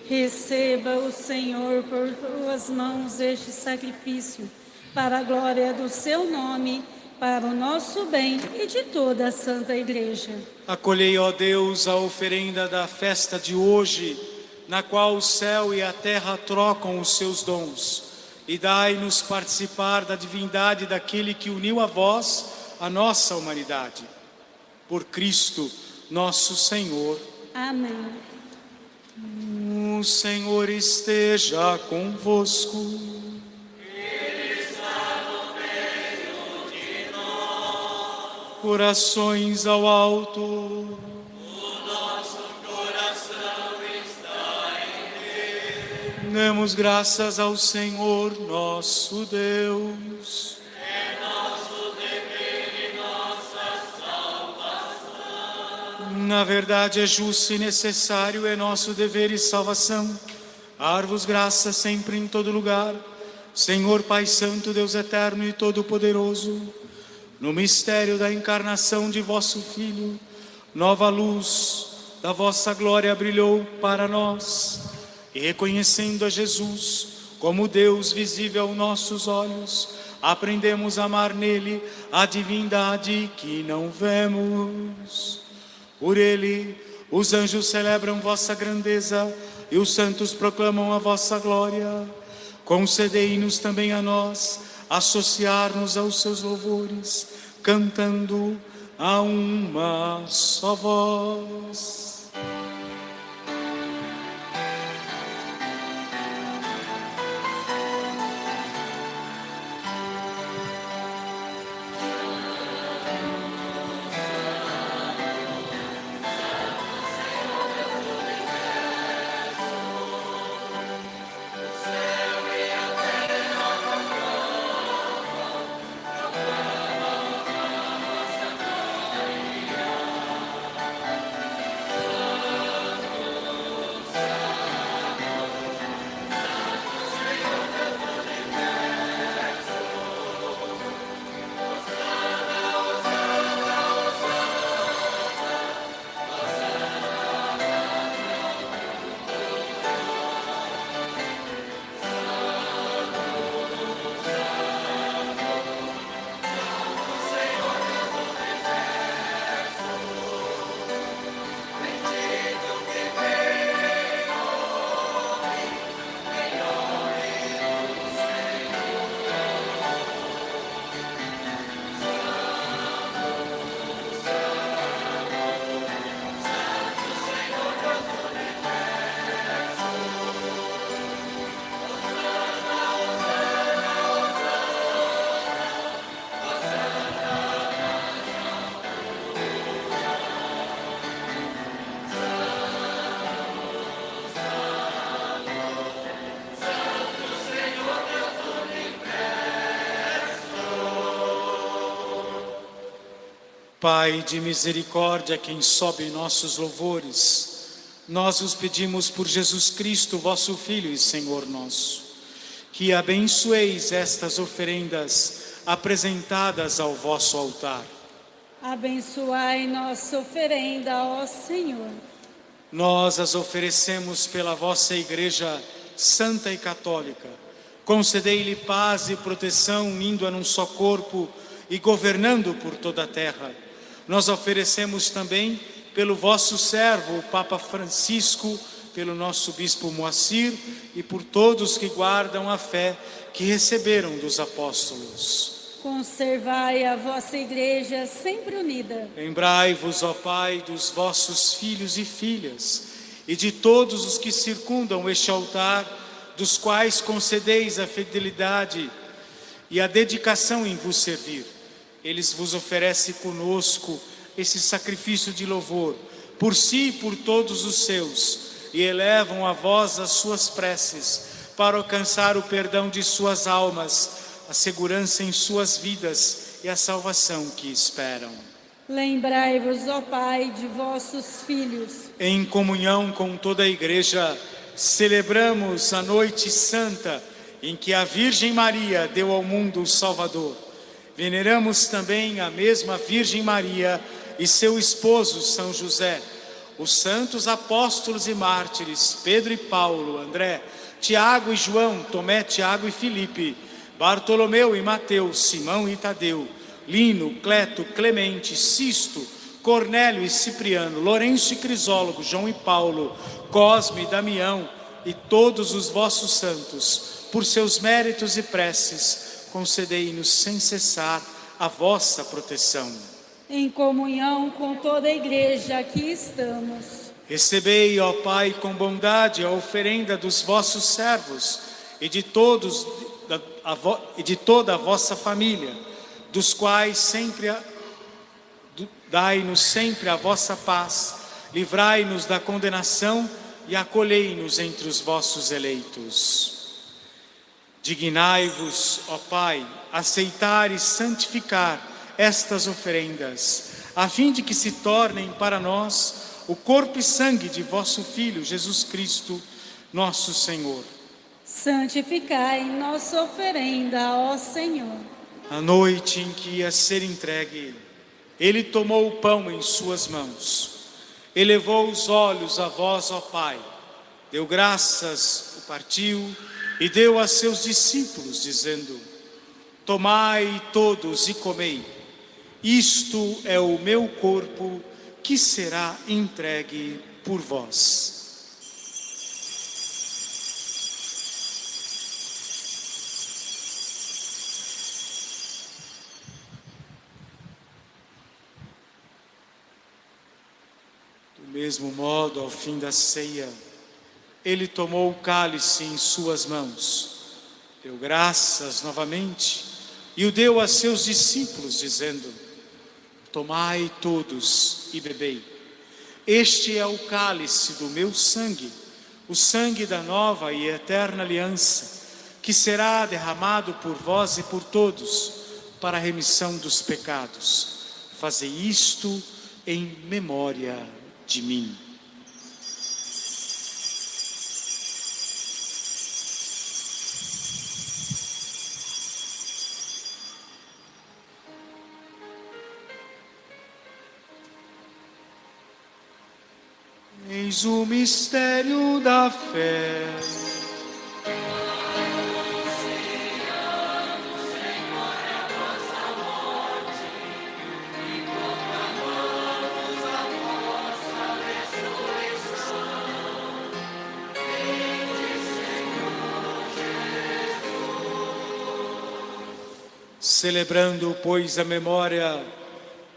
Receba o Senhor por tuas mãos este sacrifício, para a glória do seu nome, para o nosso bem e de toda a Santa Igreja. Acolhei, ó Deus, a oferenda da festa de hoje, na qual o céu e a terra trocam os seus dons, e dai-nos participar da divindade daquele que uniu a vós a nossa humanidade. Por Cristo, nosso Senhor. Amém. O Senhor esteja convosco. Ele está no meio de nós. Corações ao alto. O nosso coração está em Deus. Demos graças ao Senhor nosso Deus. É nosso dever e nossa salvação. Na verdade é justo e necessário, é nosso dever e salvação. Dar-vos graças sempre em todo lugar, Senhor Pai Santo, Deus eterno e todo-poderoso, no mistério da encarnação de vosso Filho, nova luz da vossa glória brilhou para nós, e reconhecendo a Jesus como Deus visível aos nossos olhos, aprendemos a amar nele a divindade que não vemos. Por ele, os anjos celebram vossa grandeza e os santos proclamam a vossa glória. Concedei-nos também a nós associar-nos aos seus louvores, cantando a uma só voz. Pai de misericórdia, quem sobe nossos louvores, nós os pedimos por Jesus Cristo, vosso Filho e Senhor nosso, que abençoeis estas oferendas apresentadas ao vosso altar. Abençoai nossa oferenda, ó Senhor. Nós as oferecemos pela vossa Igreja Santa e Católica. Concedei-lhe paz e proteção, unindo-a num só corpo e governando por toda a terra. Nós oferecemos também pelo vosso servo, o Papa Francisco, pelo nosso Bispo Moacir e por todos que guardam a fé que receberam dos apóstolos. Conservai a vossa Igreja sempre unida. Lembrai-vos, ó Pai, dos vossos filhos e filhas e de todos os que circundam este altar, dos quais concedeis a fidelidade e a dedicação em vos servir. Eles vos oferecem conosco esse sacrifício de louvor, por si e por todos os seus, e elevam a vós as suas preces, para alcançar o perdão de suas almas, a segurança em suas vidas e a salvação que esperam. Lembrai-vos, ó Pai, de vossos filhos. Em comunhão com toda a Igreja, celebramos a Noite Santa em que a Virgem Maria deu ao mundo o Salvador, veneramos também a mesma Virgem Maria e seu esposo São José, os santos apóstolos e mártires Pedro e Paulo, André, Tiago e João, Tomé, Tiago e Filipe, Bartolomeu e Mateus, Simão e Tadeu, Lino, Cleto, Clemente, Sisto, Cornélio e Cipriano, Lourenço e Crisólogo, João e Paulo, Cosme e Damião e todos os vossos santos, por seus méritos e preces, concedei-nos sem cessar a vossa proteção. Em comunhão com toda a igreja aqui estamos. Recebei, ó Pai, com bondade a oferenda dos vossos servos e de toda a vossa família, dos quais sempre dai-nos sempre a vossa paz, livrai-nos da condenação e acolhei-nos entre os vossos eleitos. Dignai-vos, ó Pai, aceitar e santificar estas oferendas, a fim de que se tornem para nós o corpo e sangue de vosso Filho, Jesus Cristo, nosso Senhor. Santificai nossa oferenda, ó Senhor. Na noite em que ia ser entregue, ele tomou o pão em suas mãos, elevou os olhos a vós, ó Pai, deu graças, o partiu e deu a seus discípulos, dizendo: tomai todos e comei, isto é o meu corpo que será entregue por vós. Do mesmo modo, ao fim da ceia, ele tomou o cálice em suas mãos, deu graças novamente e o deu a seus discípulos, dizendo: tomai todos e bebei. Este é o cálice do meu sangue, o sangue da nova e eterna aliança, que será derramado por vós e por todos, para a remissão dos pecados. Fazei isto em memória de mim. Eis o mistério da fé. Celebrando, pois, a memória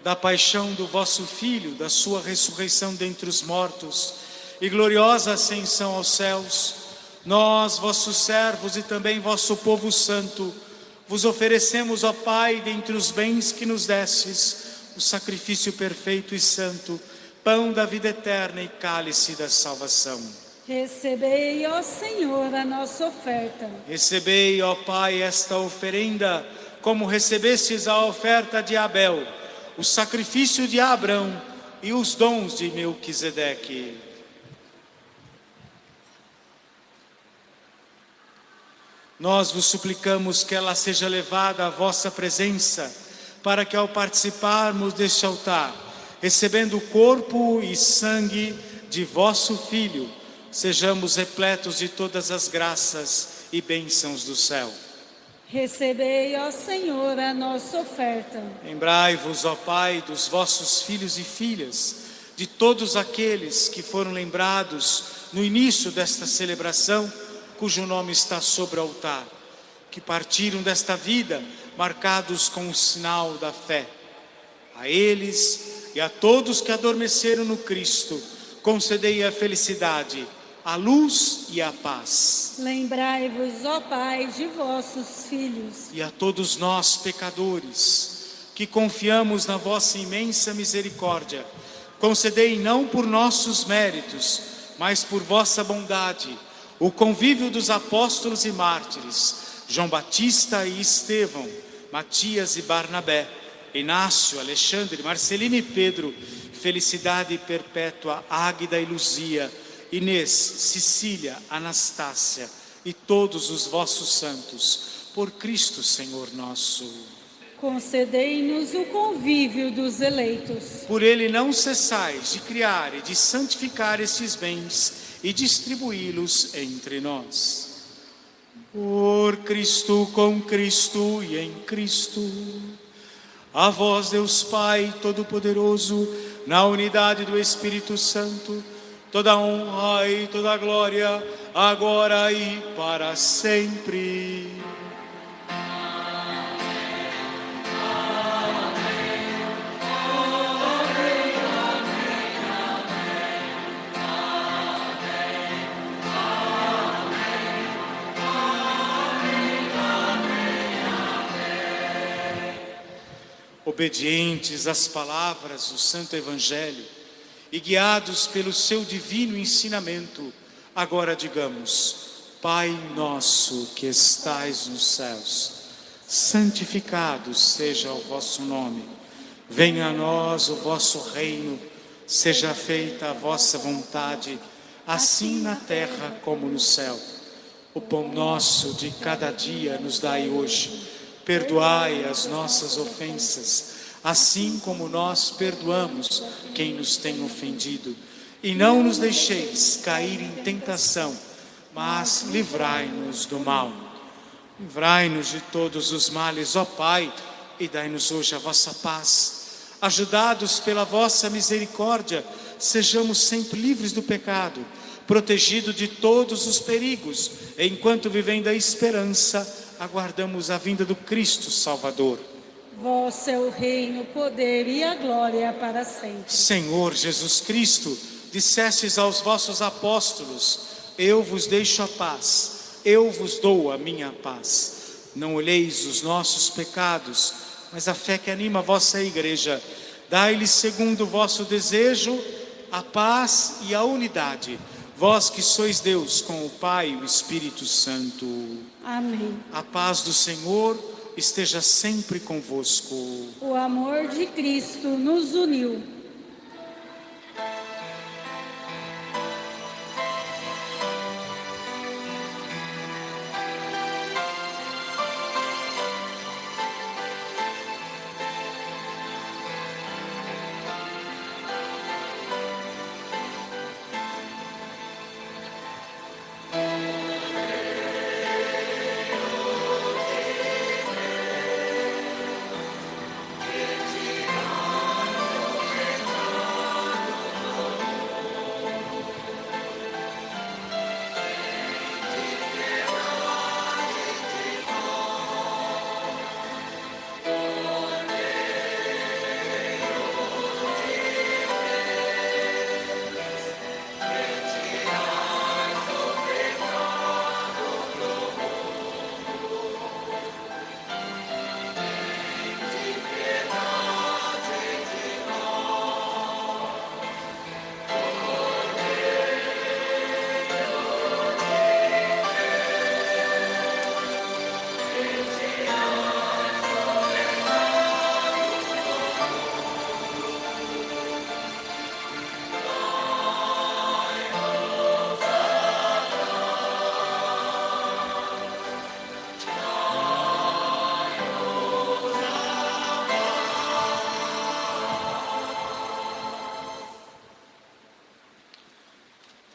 da paixão do vosso Filho, da sua ressurreição dentre os mortos e gloriosa ascensão aos céus, nós, vossos servos e também vosso povo santo, vos oferecemos, ó Pai, dentre os bens que nos destes, o sacrifício perfeito e santo, pão da vida eterna e cálice da salvação. Recebei, ó Senhor, a nossa oferta. Recebei, ó Pai, esta oferenda, como recebestes a oferta de Abel, o sacrifício de Abrão e os dons de Melquisedeque. Nós vos suplicamos que ela seja levada à vossa presença, para que ao participarmos deste altar, recebendo o corpo e sangue de vosso Filho, sejamos repletos de todas as graças e bênçãos do céu. Recebei, ó Senhor, a nossa oferta. Lembrai-vos, ó Pai, dos vossos filhos e filhas, de todos aqueles que foram lembrados no início desta celebração, cujo nome está sobre o altar, que partiram desta vida marcados com o sinal da fé. A eles e a todos que adormeceram no Cristo, concedei a felicidade, a luz e a paz. Lembrai-vos, ó Pai, de vossos filhos. E a todos nós, pecadores, que confiamos na vossa imensa misericórdia, concedei não por nossos méritos, mas por vossa bondade, o convívio dos apóstolos e mártires, João Batista e Estevão, Matias e Barnabé, Inácio, Alexandre, Marcelino e Pedro, felicidade perpétua, Águida e Luzia, Inês, Cecília, Anastácia, e todos os vossos santos, por Cristo Senhor nosso. Concedei-nos o convívio dos eleitos. Por ele não cessais de criar e de santificar esses bens e distribuí-los entre nós. Por Cristo, com Cristo e em Cristo, a vós, Deus Pai Todo-Poderoso, na unidade do Espírito Santo, toda honra e toda glória, agora e para sempre. Obedientes às palavras do Santo Evangelho e guiados pelo seu divino ensinamento, agora digamos: Pai nosso que estais nos céus, santificado seja o vosso nome. Venha a nós o vosso reino, seja feita a vossa vontade, assim na terra como no céu. O pão nosso de cada dia nos dai hoje. Perdoai as nossas ofensas, assim como nós perdoamos quem nos tem ofendido. E não nos deixeis cair em tentação, mas livrai-nos do mal. Livrai-nos de todos os males, ó Pai, e dai-nos hoje a vossa paz. Ajudados pela vossa misericórdia, sejamos sempre livres do pecado, protegidos de todos os perigos, enquanto vivendo a esperança, aguardamos a vinda do Cristo Salvador. Vosso é o reino, o poder e a glória para sempre. Senhor Jesus Cristo, dissestes aos vossos apóstolos: eu vos deixo a paz, eu vos dou a minha paz. Não olheis os nossos pecados, mas a fé que anima a vossa igreja. Dai-lhes, segundo o vosso desejo, a paz e a unidade. Vós que sois Deus com o Pai e o Espírito Santo. Amém. A paz do Senhor esteja sempre convosco. O amor de Cristo nos uniu.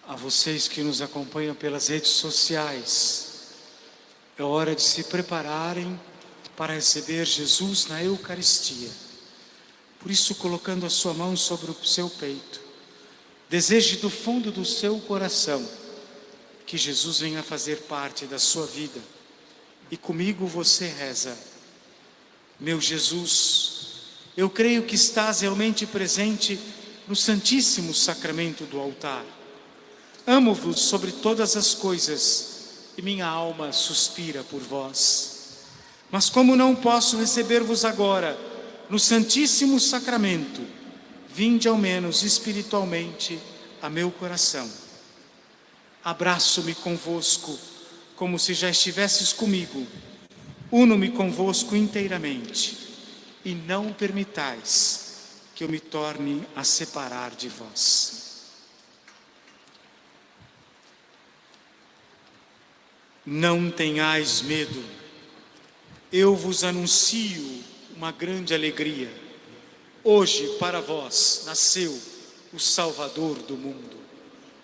A vocês que nos acompanham pelas redes sociais, é hora de se prepararem para receber Jesus na Eucaristia. Por isso, colocando a sua mão sobre o seu peito, deseje do fundo do seu coração que Jesus venha fazer parte da sua vida. E comigo você reza: meu Jesus, eu creio que estás realmente presente no Santíssimo Sacramento do altar. Amo-vos sobre todas as coisas e minha alma suspira por vós. Mas como não posso receber-vos agora no Santíssimo Sacramento, vinde ao menos espiritualmente a meu coração. Abraço-me convosco como se já estivesses comigo. Uno-me convosco inteiramente e não permitais que eu me torne a separar de vós. Não tenhais medo, eu vos anuncio uma grande alegria. Hoje para vós nasceu o Salvador do mundo,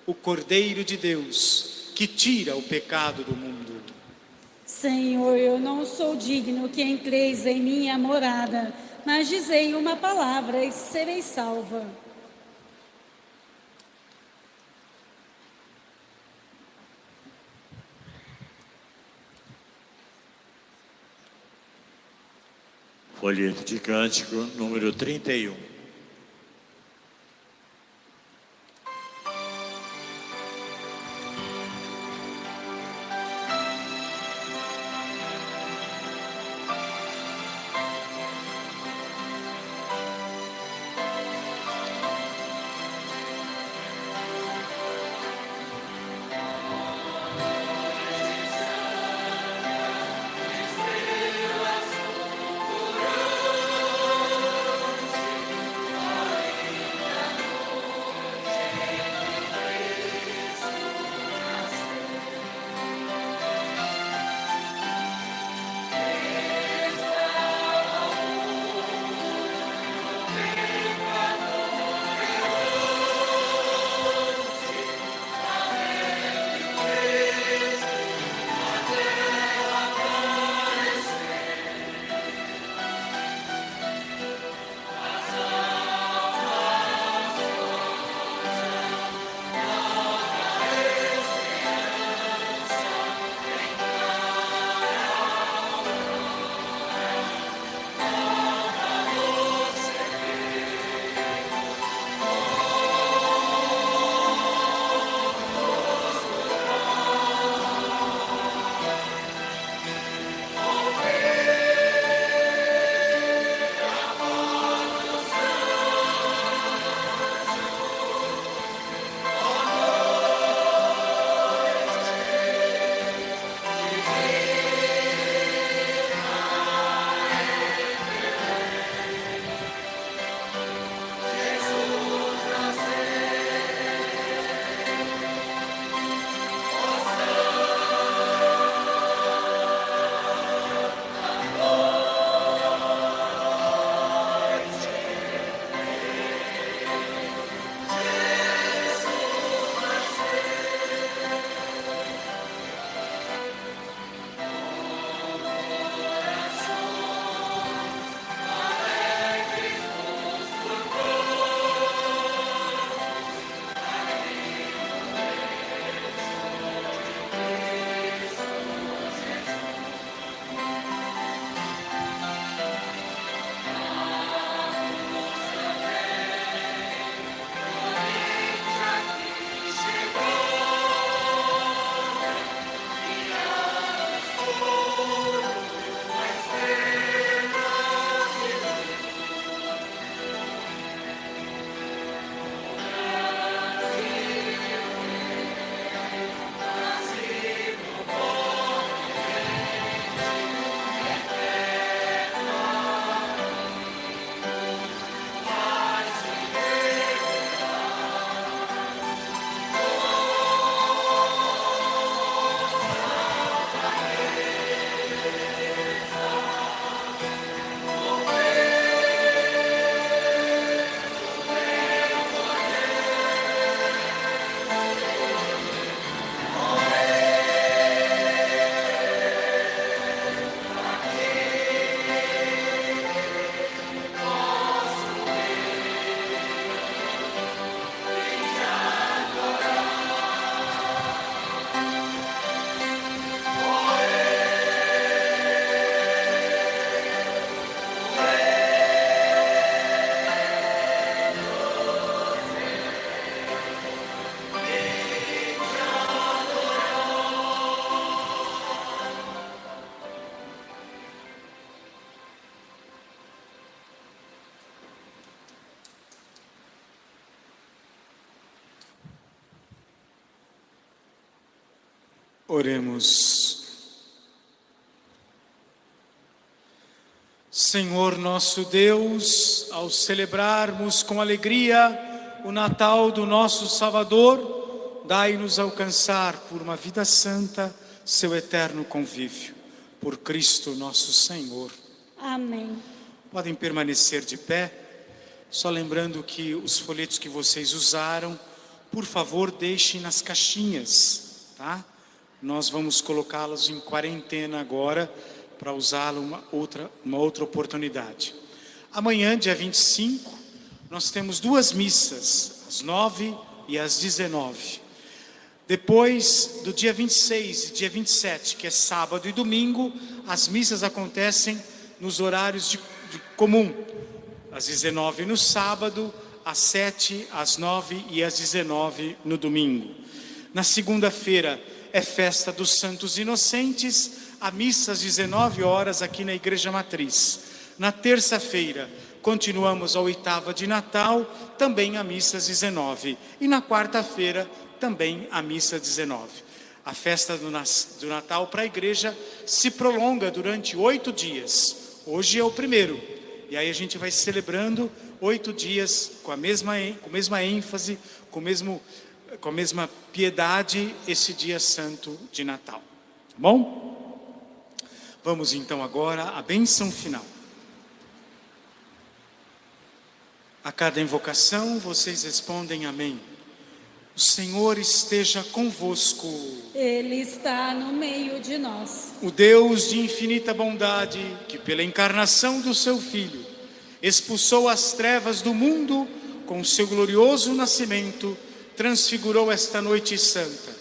o Cordeiro de Deus, que tira o pecado do mundo. Senhor, eu não sou digno que entreis em minha morada, mas dizei uma palavra e serei salva. Folheto de cântico número 31. Oremos. Senhor nosso Deus, ao celebrarmos com alegria o Natal do nosso Salvador, dai-nos alcançar por uma vida santa seu eterno convívio. Por Cristo nosso Senhor. Amém. Podem permanecer de pé, só lembrando que os folhetos que vocês usaram, por favor, deixem nas caixinhas, tá? Nós vamos colocá-los em quarentena agora, para usá-lo uma outra oportunidade. Amanhã, dia 25, nós temos 2 missas, às 9 e às 19. Depois do dia 26 e dia 27, que é sábado e domingo, as missas acontecem nos horários de comum, às 19 no sábado, às 7, às 9 e às 19 no domingo. Na segunda-feira é festa dos Santos Inocentes, a missa às 19 horas aqui na Igreja Matriz. Na terça-feira continuamos a oitava de Natal, também a missa às 19. E na quarta-feira também a missa às 19. A festa do Natal para a igreja se prolonga durante 8 dias. Hoje é o primeiro. E aí a gente vai celebrando 8 dias com a mesma ênfase, com a mesma piedade, esse dia santo de Natal. Tá bom? Vamos então agora à bênção final. A cada invocação vocês respondem amém. O Senhor esteja convosco. Ele está no meio de nós. O Deus de infinita bondade, que pela encarnação do seu Filho, expulsou as trevas do mundo com seu glorioso nascimento, transfigurou esta noite santa.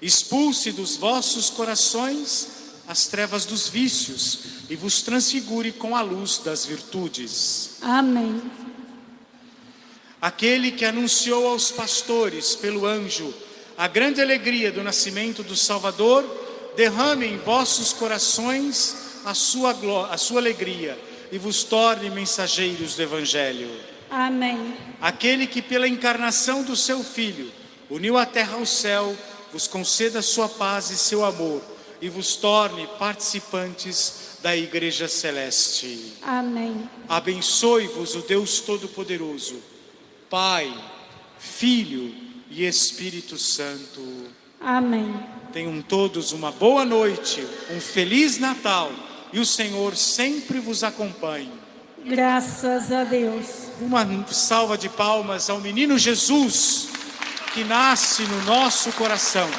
Expulse dos vossos corações as trevas dos vícios e vos transfigure com a luz das virtudes. Amém. Aquele que anunciou aos pastores pelo anjo a grande alegria do nascimento do Salvador, derrame em vossos corações a sua alegria e vos torne mensageiros do Evangelho. Amém. Aquele que pela encarnação do seu Filho uniu a terra ao céu, vos conceda sua paz e seu amor e vos torne participantes da Igreja Celeste. Amém. Abençoe-vos o Deus Todo-Poderoso, Pai, Filho e Espírito Santo. Amém. Tenham todos uma boa noite, um Feliz Natal e o Senhor sempre vos acompanhe. Graças a Deus. Uma salva de palmas ao menino Jesus, que nasce no nosso coração.